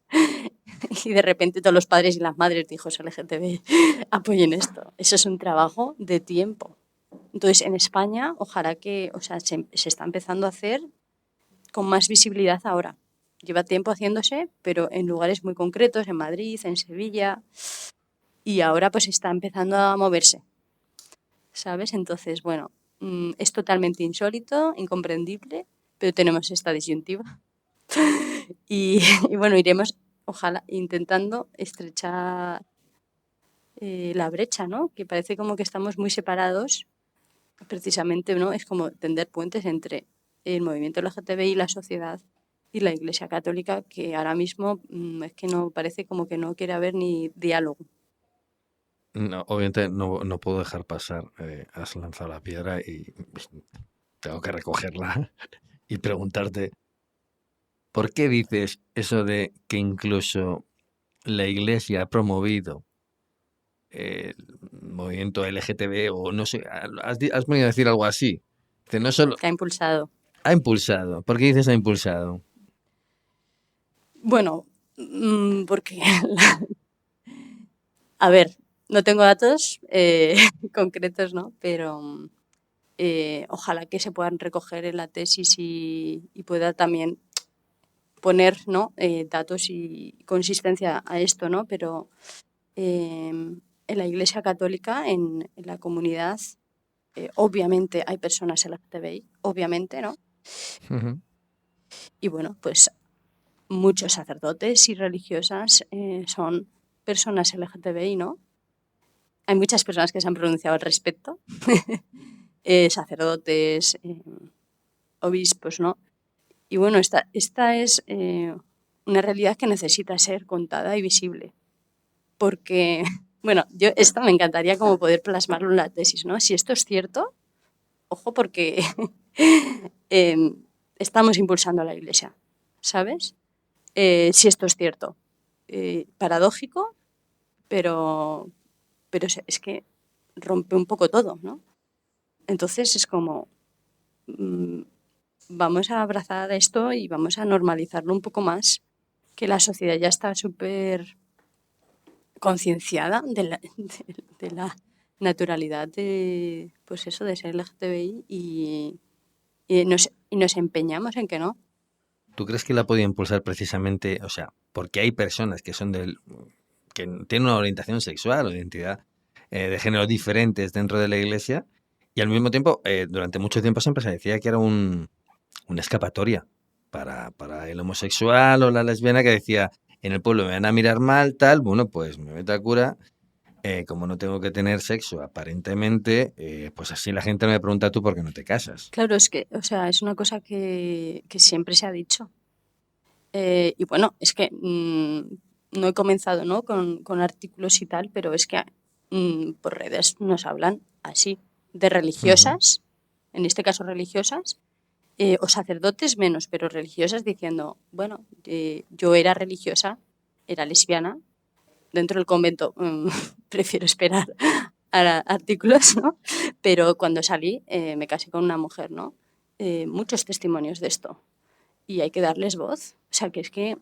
y de repente todos los padres y las madres de hijos LGTB apoyen esto. Eso es un trabajo de tiempo. Entonces, en España, ojalá que, o sea, se está empezando a hacer con más visibilidad ahora. Lleva tiempo haciéndose, pero en lugares muy concretos, en Madrid, en Sevilla, y ahora pues está empezando a moverse, ¿sabes? Entonces, bueno, es totalmente insólito, incomprendible, pero tenemos esta disyuntiva. Y, y bueno, iremos, ojalá, intentando estrechar la brecha, ¿no? Que parece como que estamos muy separados, precisamente, ¿no? Es como tender puentes entre el movimiento LGTBI, la sociedad y la Iglesia Católica, que ahora mismo es que no parece como que no quiere haber ni diálogo. No, obviamente no puedo dejar pasar, has lanzado la piedra y tengo que recogerla y preguntarte, ¿por qué dices eso de que incluso la iglesia ha promovido el movimiento LGTB o no sé, has venido a decir algo así? Que no solo Que ha impulsado. ha impulsado. ¿Por qué dices ha impulsado? Bueno, porque, a ver, no tengo datos concretos, ¿no? Pero ojalá que se puedan recoger en la tesis y pueda también poner, ¿no? Datos y consistencia a esto, ¿no? Pero en la Iglesia Católica, en la comunidad, obviamente hay personas LGTBI, obviamente, ¿no? Ujú. Y bueno, pues muchos sacerdotes y religiosas son personas LGTBI, ¿no? Hay muchas personas que se han pronunciado al respecto, sacerdotes, obispos, ¿no? Y bueno, esta es una realidad que necesita ser contada y visible, porque, bueno, yo esto me encantaría como poder plasmarlo en la tesis, ¿no? Si esto es cierto, ojo, porque eh, estamos impulsando a la Iglesia, ¿sabes? Si esto es cierto. Paradójico, pero, pero es que rompe un poco todo, ¿no? Entonces es como, mm, vamos a abrazar esto y vamos a normalizarlo un poco más, que la sociedad ya está súper concienciada de la naturalidad de, pues eso, de ser LGTBI y nos empeñamos en que no. ¿Tú crees que la ha podido impulsar precisamente, o sea, porque hay personas que son que tienen una orientación sexual o identidad de género diferentes dentro de la iglesia y al mismo tiempo, durante mucho tiempo siempre se decía que era una escapatoria para el homosexual o la lesbiana que decía, en el pueblo me van a mirar mal, tal, bueno, pues me meto a cura, como no tengo que tener sexo aparentemente, pues así la gente no me pregunta tú por qué no te casas. Claro, es que, o sea, es una cosa que siempre se ha dicho. Y bueno, es que no he comenzado, ¿no? Con artículos y tal, pero es que por redes nos hablan así de Ujú. religiosas, en este caso religiosas, o sacerdotes menos, pero religiosas diciendo, bueno, yo era religiosa, era lesbiana, dentro del convento prefiero esperar artículos, ¿no? Pero cuando salí me casé con una mujer, ¿no? Muchos testimonios de esto y hay que darles voz. O sea, que es que...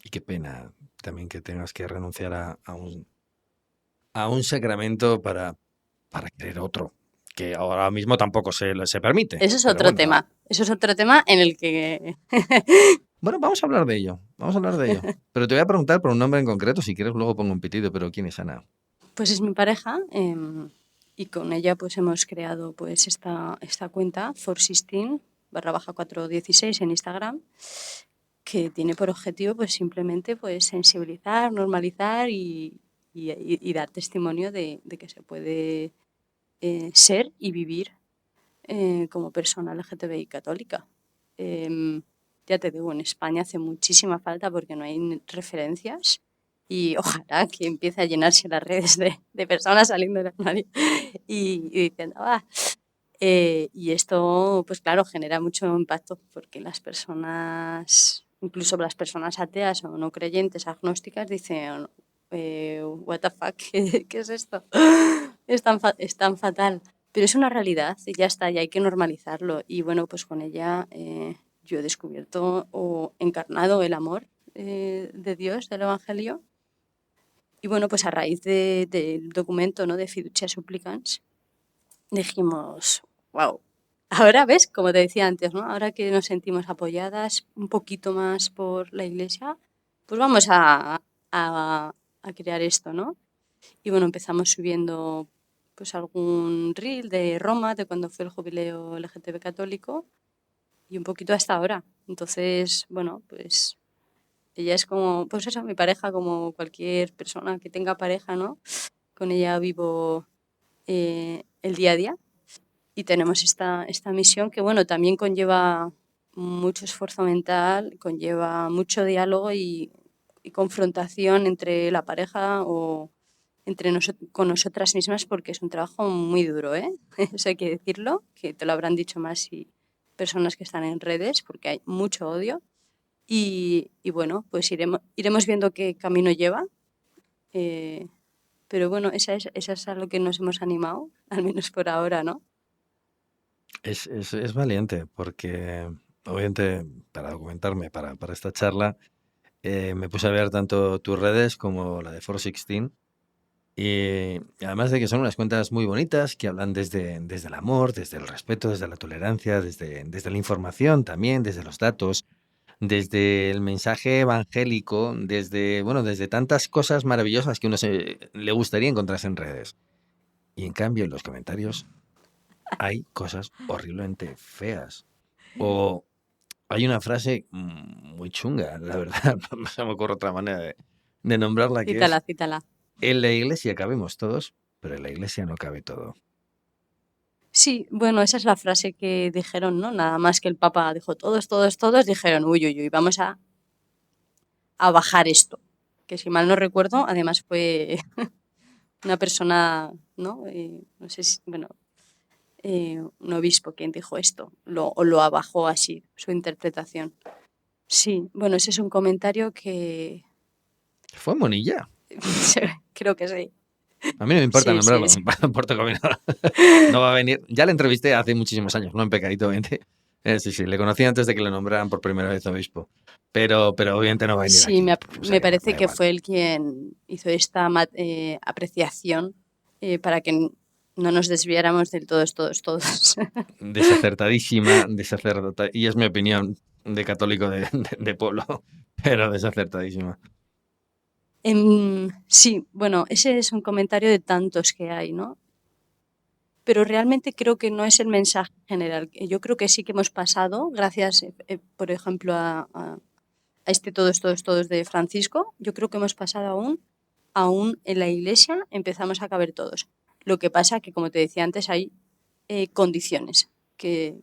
Y qué pena también que tengas que renunciar a un sacramento para querer otro, que ahora mismo tampoco se permite. Eso es Pero otro bueno, tema. Eso es otro tema en el que... bueno, vamos a hablar de ello. Vamos a hablar de ello. Pero te voy a preguntar por un nombre en concreto. Si quieres, luego pongo un pitido. Pero ¿quién es Ana? Pues es mi pareja y con ella pues hemos creado pues esta cuenta, For16 /416 en Instagram, que tiene por objetivo pues simplemente pues sensibilizar, normalizar y dar testimonio de que se puede ser y vivir como persona LGTBI católica. Ya te digo, en España hace muchísima falta porque no hay referencias y ojalá que empiece a llenarse las redes de personas saliendo del armario y diciendo, y esto, pues claro, genera mucho impacto porque las personas, incluso las personas ateas o no creyentes, agnósticas, dicen, what the fuck, ¿qué es esto? Es tan fatal. Pero es una realidad y ya está, y hay que normalizarlo. Y bueno, pues con ella yo he descubierto o encarnado el amor de Dios, del Evangelio. Y bueno, pues a raíz del documento, ¿no?, de Fiducia Supplicans, dijimos, wow, ahora ves, como te decía antes, ¿no? Ahora que nos sentimos apoyadas un poquito más por la Iglesia, pues vamos a crear esto, ¿no? Y bueno, empezamos subiendo pues algún reel de Roma, de cuando fue el jubileo LGTB católico, y un poquito hasta ahora. Entonces, bueno, pues ella es como, pues eso, mi pareja, como cualquier persona que tenga pareja, ¿no? Con ella vivo el día a día y tenemos esta misión que, bueno, también conlleva mucho esfuerzo mental, conlleva mucho diálogo y confrontación entre la pareja o entre con nosotras mismas porque es un trabajo muy duro, ¿eh? Eso hay que decirlo, que te lo habrán dicho más si personas que están en redes porque hay mucho odio y bueno, pues iremos viendo qué camino lleva. Pero bueno, esa es a lo que nos hemos animado, al menos por ahora, ¿no? Es valiente porque, obviamente, para documentarme para esta charla, me puse a ver tanto tus redes como la de For16. Y además de que son unas cuentas muy bonitas que hablan desde el amor, desde el respeto, desde la tolerancia, desde la información también, desde los datos, desde el mensaje evangélico, desde tantas cosas maravillosas que uno le gustaría encontrarse en redes. Y en cambio, en los comentarios hay cosas horriblemente feas. O hay una frase muy chunga, la verdad, no se me ocurre otra manera de nombrarla, que es: Cítala, cítala. en la iglesia cabemos todos, pero en la iglesia no cabe todo. Sí, bueno, esa es la frase que dijeron, ¿no? Nada más que el Papa dijo, todos, todos, todos, dijeron, uy, uy, uy, vamos a bajar esto. Que si mal no recuerdo, además fue una persona, ¿no? No sé si, bueno, un obispo quien dijo esto, o lo abajó así, su interpretación. Sí, bueno, ese es un comentario que Fue Monilla. creo que sí. A mí no me importa Sí, sí, nombrarlo, sí. no me importa no va a venir. Ya le entrevisté hace muchísimos años, no en Pecadito, obviamente. Sí, le conocí antes de que lo nombraran por primera vez obispo. Pero obviamente no va a venir Sí, aquí, porque me parece da que igual. fue él quien hizo esta apreciación para que no nos desviáramos del todos, todos, todos. Desacertadísima, y es mi opinión de católico de pueblo, pero desacertadísima. Sí, bueno, ese es un comentario de tantos que hay, ¿no? Pero realmente creo que no es el mensaje general. Yo creo que sí que hemos pasado, gracias, por ejemplo, a este todos, todos, todos de Francisco, yo creo que hemos pasado aún en la iglesia empezamos a caber todos. Lo que pasa que, como te decía antes, hay condiciones que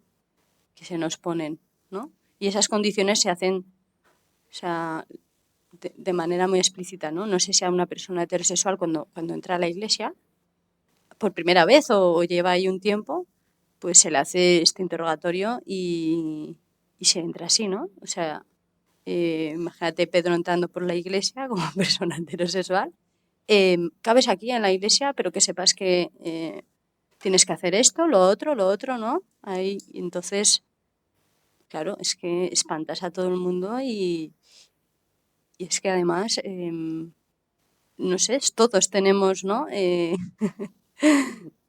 se nos ponen, ¿no? Y esas condiciones se hacen, o sea, de manera muy explícita, ¿no? No sé si a una persona heterosexual cuando entra a la iglesia por primera vez o lleva ahí un tiempo, pues se le hace este interrogatorio y se entra así, ¿no? O sea, imagínate Pedro entrando por la iglesia como persona heterosexual cabes aquí en la iglesia, pero que sepas que tienes que hacer esto, lo otro, ¿no? Ahí, y entonces, claro, es que espantas a todo el mundo y es que además, no sé, todos tenemos, ¿no?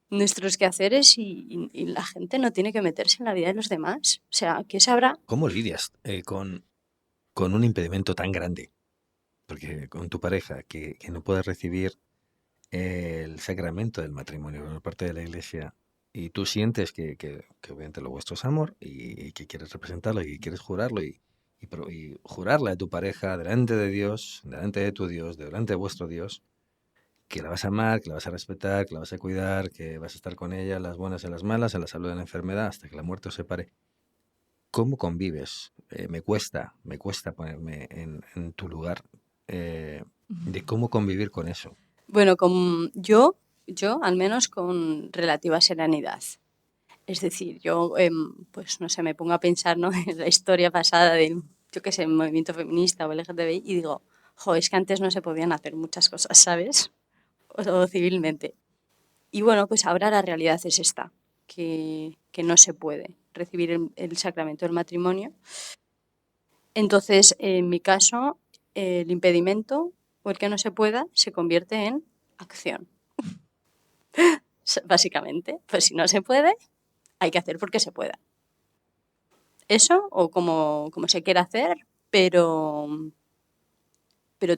Nuestros quehaceres y la gente no tiene que meterse en la vida de los demás. O sea, ¿qué sabrá? ¿Cómo lidias con un impedimento tan grande? Porque con tu pareja, que no puedes recibir el sacramento del matrimonio por parte de la iglesia y tú sientes que obviamente lo vuestro es amor y que quieres representarlo y quieres jurarlo y jurarle a tu pareja delante de Dios, delante de tu Dios, delante de vuestro Dios, que la vas a amar, que la vas a respetar, que la vas a cuidar, que vas a estar con ella en las buenas y en las malas, en la salud y en la enfermedad, hasta que la muerte os separe. ¿Cómo convives? Me cuesta ponerme en tu lugar de cómo convivir con eso. Bueno, yo al menos con relativa serenidad. Es decir, yo, pues no sé, me pongo a pensar, ¿no? En la historia pasada del, yo qué sé, el movimiento feminista o el LGTBI y digo, jo, es que antes no se podían hacer muchas cosas, ¿sabes? O civilmente. Y bueno, pues ahora la realidad es esta, que no se puede recibir el sacramento del matrimonio. Entonces, en mi caso, el impedimento o el que no se pueda se convierte en acción. Básicamente, pues si no se puede, hay que hacer porque se pueda. Eso o como se quiera hacer, pero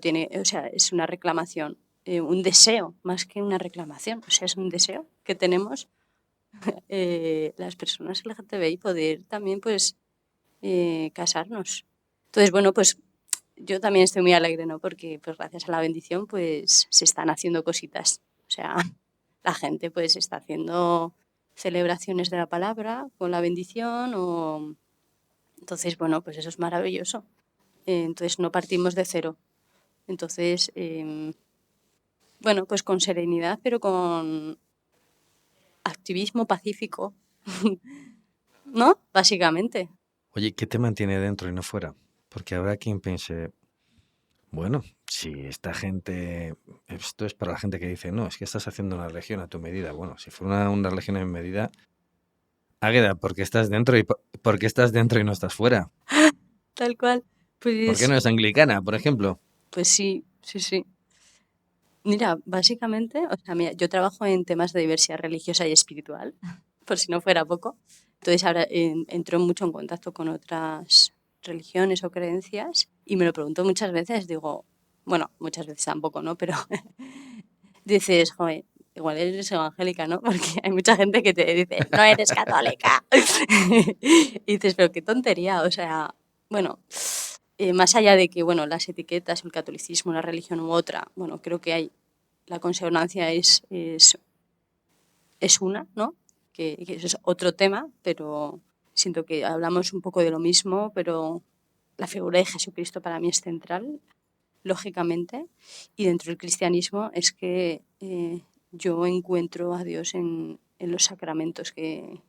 tiene, o sea, es una reclamación, un deseo más que una reclamación, o sea, es un deseo que tenemos las personas LGTBI poder también pues casarnos. Entonces, bueno, pues yo también estoy muy alegre, ¿no? Porque pues gracias a la bendición pues se están haciendo cositas. O sea, la gente pues está haciendo celebraciones de la palabra con la bendición o... Entonces, bueno, pues eso es maravilloso. Entonces no partimos de cero. Entonces, bueno, pues con serenidad, pero con activismo pacífico, ¿no? Básicamente. Oye, ¿qué te mantiene dentro y no fuera? Porque habrá quien piense, bueno, si esta gente, esto es para la gente que dice, no, es que estás haciendo una religión a tu medida. Bueno, si fuera una religión a mi medida, Águeda, ¿por qué estás dentro y no estás fuera? Tal cual. ¿Por qué Pues, no eres anglicana, por ejemplo? pues sí, sí, sí. Mira, básicamente, o sea, mira, yo trabajo en temas de diversidad religiosa y espiritual, por si no fuera poco. Entonces ahora entro mucho en contacto con otras religiones o creencias y me lo pregunto muchas veces, digo, bueno, muchas veces tampoco, ¿no? Pero dices, joder, igual eres evangélica, ¿no? Porque hay mucha gente que te dice, no eres católica. Y dices, pero qué tontería, o sea, bueno, más allá de que, bueno, las etiquetas, el catolicismo, una religión u otra, bueno, creo que hay, la consonancia es una, ¿no? Que eso es otro tema, pero siento que hablamos un poco de lo mismo, pero la figura de Jesucristo para mí es central, lógicamente, y dentro del cristianismo es que yo encuentro a Dios en los sacramentos que,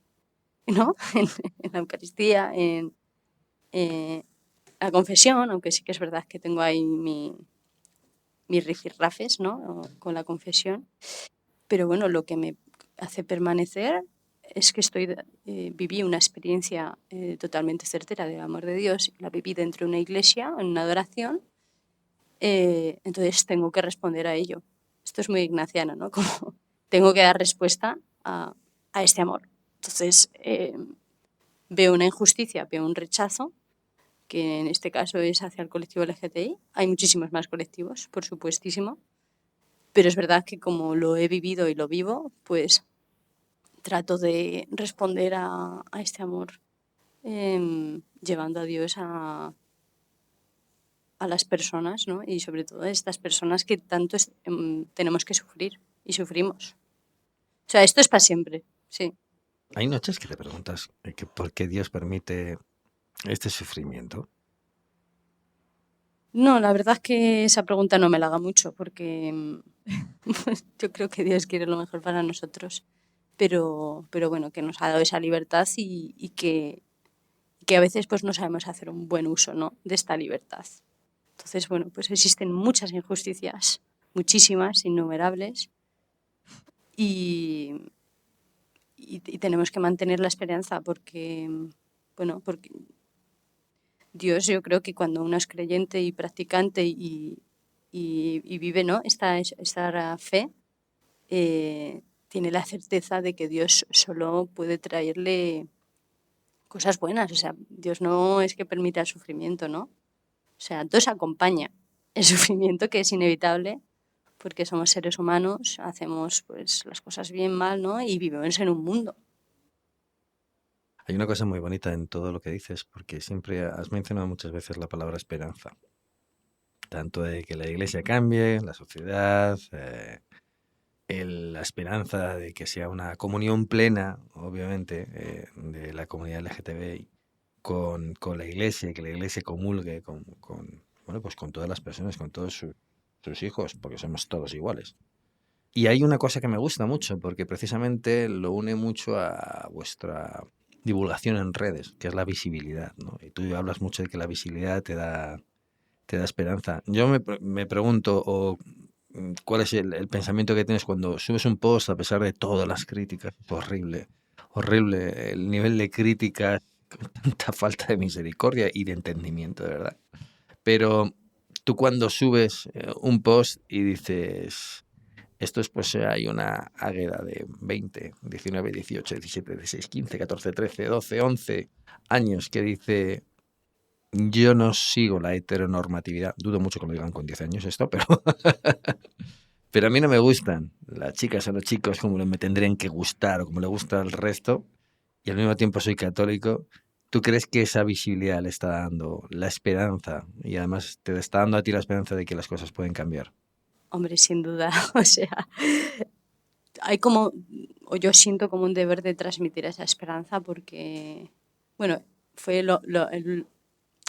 ¿no? En la Eucaristía, en la confesión, aunque sí que es verdad que tengo ahí mis rifirrafes, ¿no? Con la confesión. Pero bueno, lo que me hace permanecer es que viví una experiencia totalmente certera del amor de Dios. La viví dentro de una iglesia, en una adoración. Entonces tengo que responder a ello. Esto es muy ignaciano, ¿no? Como tengo que dar respuesta a este amor. Entonces veo una injusticia, veo un rechazo, que en este caso es hacia el colectivo LGTBI. Hay muchísimos más colectivos, por supuestísimo. Pero es verdad que como lo he vivido y lo vivo, pues trato de responder a este amor llevando a Dios a las personas, ¿no? Y sobre todo a estas personas que tanto tenemos que sufrir y sufrimos. O sea, esto es para siempre, sí. Hay noches que te preguntas que por qué Dios permite este sufrimiento. No, la verdad es que esa pregunta no me la haga mucho porque yo creo que Dios quiere lo mejor para nosotros. Pero bueno, que nos ha dado esa libertad y que a veces pues no sabemos hacer un buen uso, ¿no? De esta libertad. Entonces, bueno, pues existen muchas injusticias muchísimas, innumerables, y tenemos que mantener la esperanza porque, bueno, porque Dios, yo creo que cuando uno es creyente y practicante y vive, ¿no?, esta fe, tiene la certeza de que Dios solo puede traerle cosas buenas. O sea, Dios no es que permita el sufrimiento, ¿no? O sea, Dios acompaña el sufrimiento, que es inevitable, porque somos seres humanos, hacemos pues las cosas bien, mal, ¿no? Y vivimos en un mundo. Hay una cosa muy bonita en todo lo que dices, porque siempre has mencionado muchas veces la palabra esperanza. Tanto de que la iglesia cambie, la sociedad, la esperanza de que sea una comunión plena, obviamente, de la comunidad LGTBI con la iglesia, y que la iglesia comulgue bueno, pues con todas las personas, con todos sus hijos, porque somos todos iguales. Y hay una cosa que me gusta mucho, porque precisamente lo une mucho a vuestra divulgación en redes, que es la visibilidad, ¿no? Y tú hablas mucho de que la visibilidad te da esperanza. Yo me pregunto, ¿cuál es el pensamiento que tienes cuando subes un post a pesar de todas las críticas? Es horrible, horrible el nivel de críticas, con tanta falta de misericordia y de entendimiento, de verdad. Pero tú cuando subes un post y dices, esto es, pues hay una águeda de 20, 19, 18, 17, 16, 15, 14, 13, 12, 11 años que dice, yo no sigo la heteronormatividad, dudo mucho que lo digan con 10 años esto, pero a mí no me gustan las chicas o los chicos como me tendrían que gustar o como le gusta al resto, y al mismo tiempo soy católico. ¿Tú crees que esa visibilidad le está dando la esperanza y además te está dando a ti la esperanza de que las cosas pueden cambiar? Hombre, sin duda. O sea, yo siento como un deber de transmitir esa esperanza porque, bueno, fue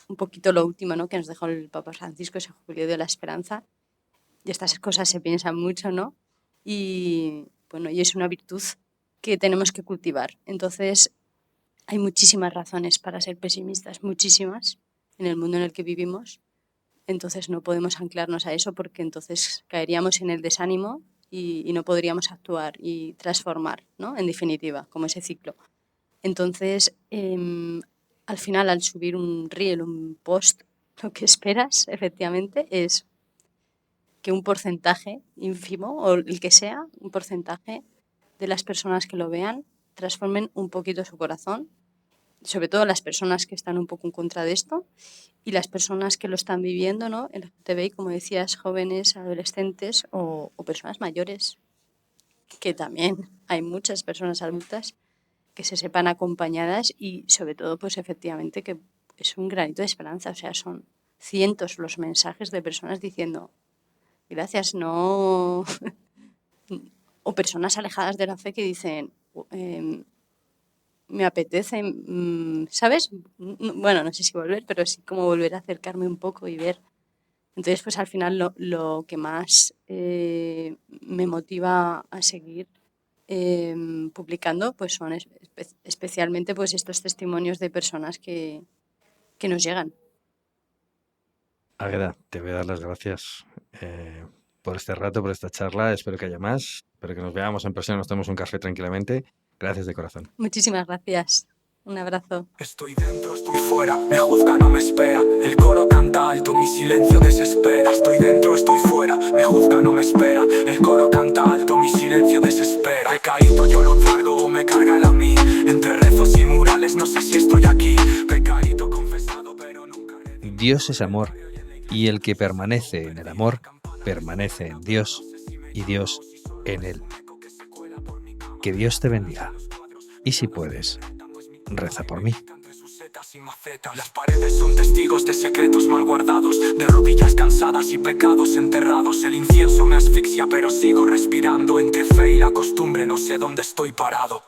un poquito lo último, ¿no?, que nos dejó el Papa Francisco, ese jubileo de la esperanza. Y estas cosas se piensan mucho, ¿no? Y bueno, y es una virtud que tenemos que cultivar. Entonces, hay muchísimas razones para ser pesimistas, muchísimas, en el mundo en el que vivimos. Entonces no podemos anclarnos a eso porque entonces caeríamos en el desánimo y no podríamos actuar y transformar, ¿no?, en definitiva, como ese ciclo. Entonces, al final, al subir un reel, un post, lo que esperas, efectivamente, es que un porcentaje ínfimo, o el que sea, un porcentaje de las personas que lo vean transformen un poquito su corazón, sobre todo las personas que están un poco en contra de esto y las personas que lo están viviendo, ¿no?, el LGTBI, como decías, jóvenes, adolescentes o personas mayores, que también hay muchas personas adultas que se sepan acompañadas y sobre todo, pues efectivamente, que es un granito de esperanza. O sea, son cientos los mensajes de personas diciendo gracias, no. O personas alejadas de la fe que dicen, me apetece, ¿sabes? Bueno, no sé si volver, pero sí como volver a acercarme un poco y ver. Entonces, pues al final lo que más me motiva a seguir publicando, pues son especialmente pues estos testimonios de personas que nos llegan. Águeda, te voy a dar las gracias por este rato, por esta charla. Espero que haya más. Espero que nos veamos en persona, nos tomemos un café tranquilamente. Gracias de corazón. Muchísimas gracias. Un abrazo. Estoy dentro, estoy fuera, me juzga, no me espera. El coro canta alto, mi silencio desespera. Estoy dentro, estoy fuera, me juzga, no me espera. El coro canta alto, mi silencio desespera. He caído, yo lo traigo o me carga a mí. Entre rezos y murales, no sé si estoy aquí. Pecadito confesado, pero nunca. Dios es amor, y el que permanece en el amor, permanece en Dios, y Dios en él. Que Dios te bendiga. Y si puedes, reza por mí. Las paredes son testigos de secretos mal guardados, de rodillas cansadas y pecados enterrados. El incienso me asfixia pero sigo respirando. Entre fe y la costumbre no sé dónde estoy parado.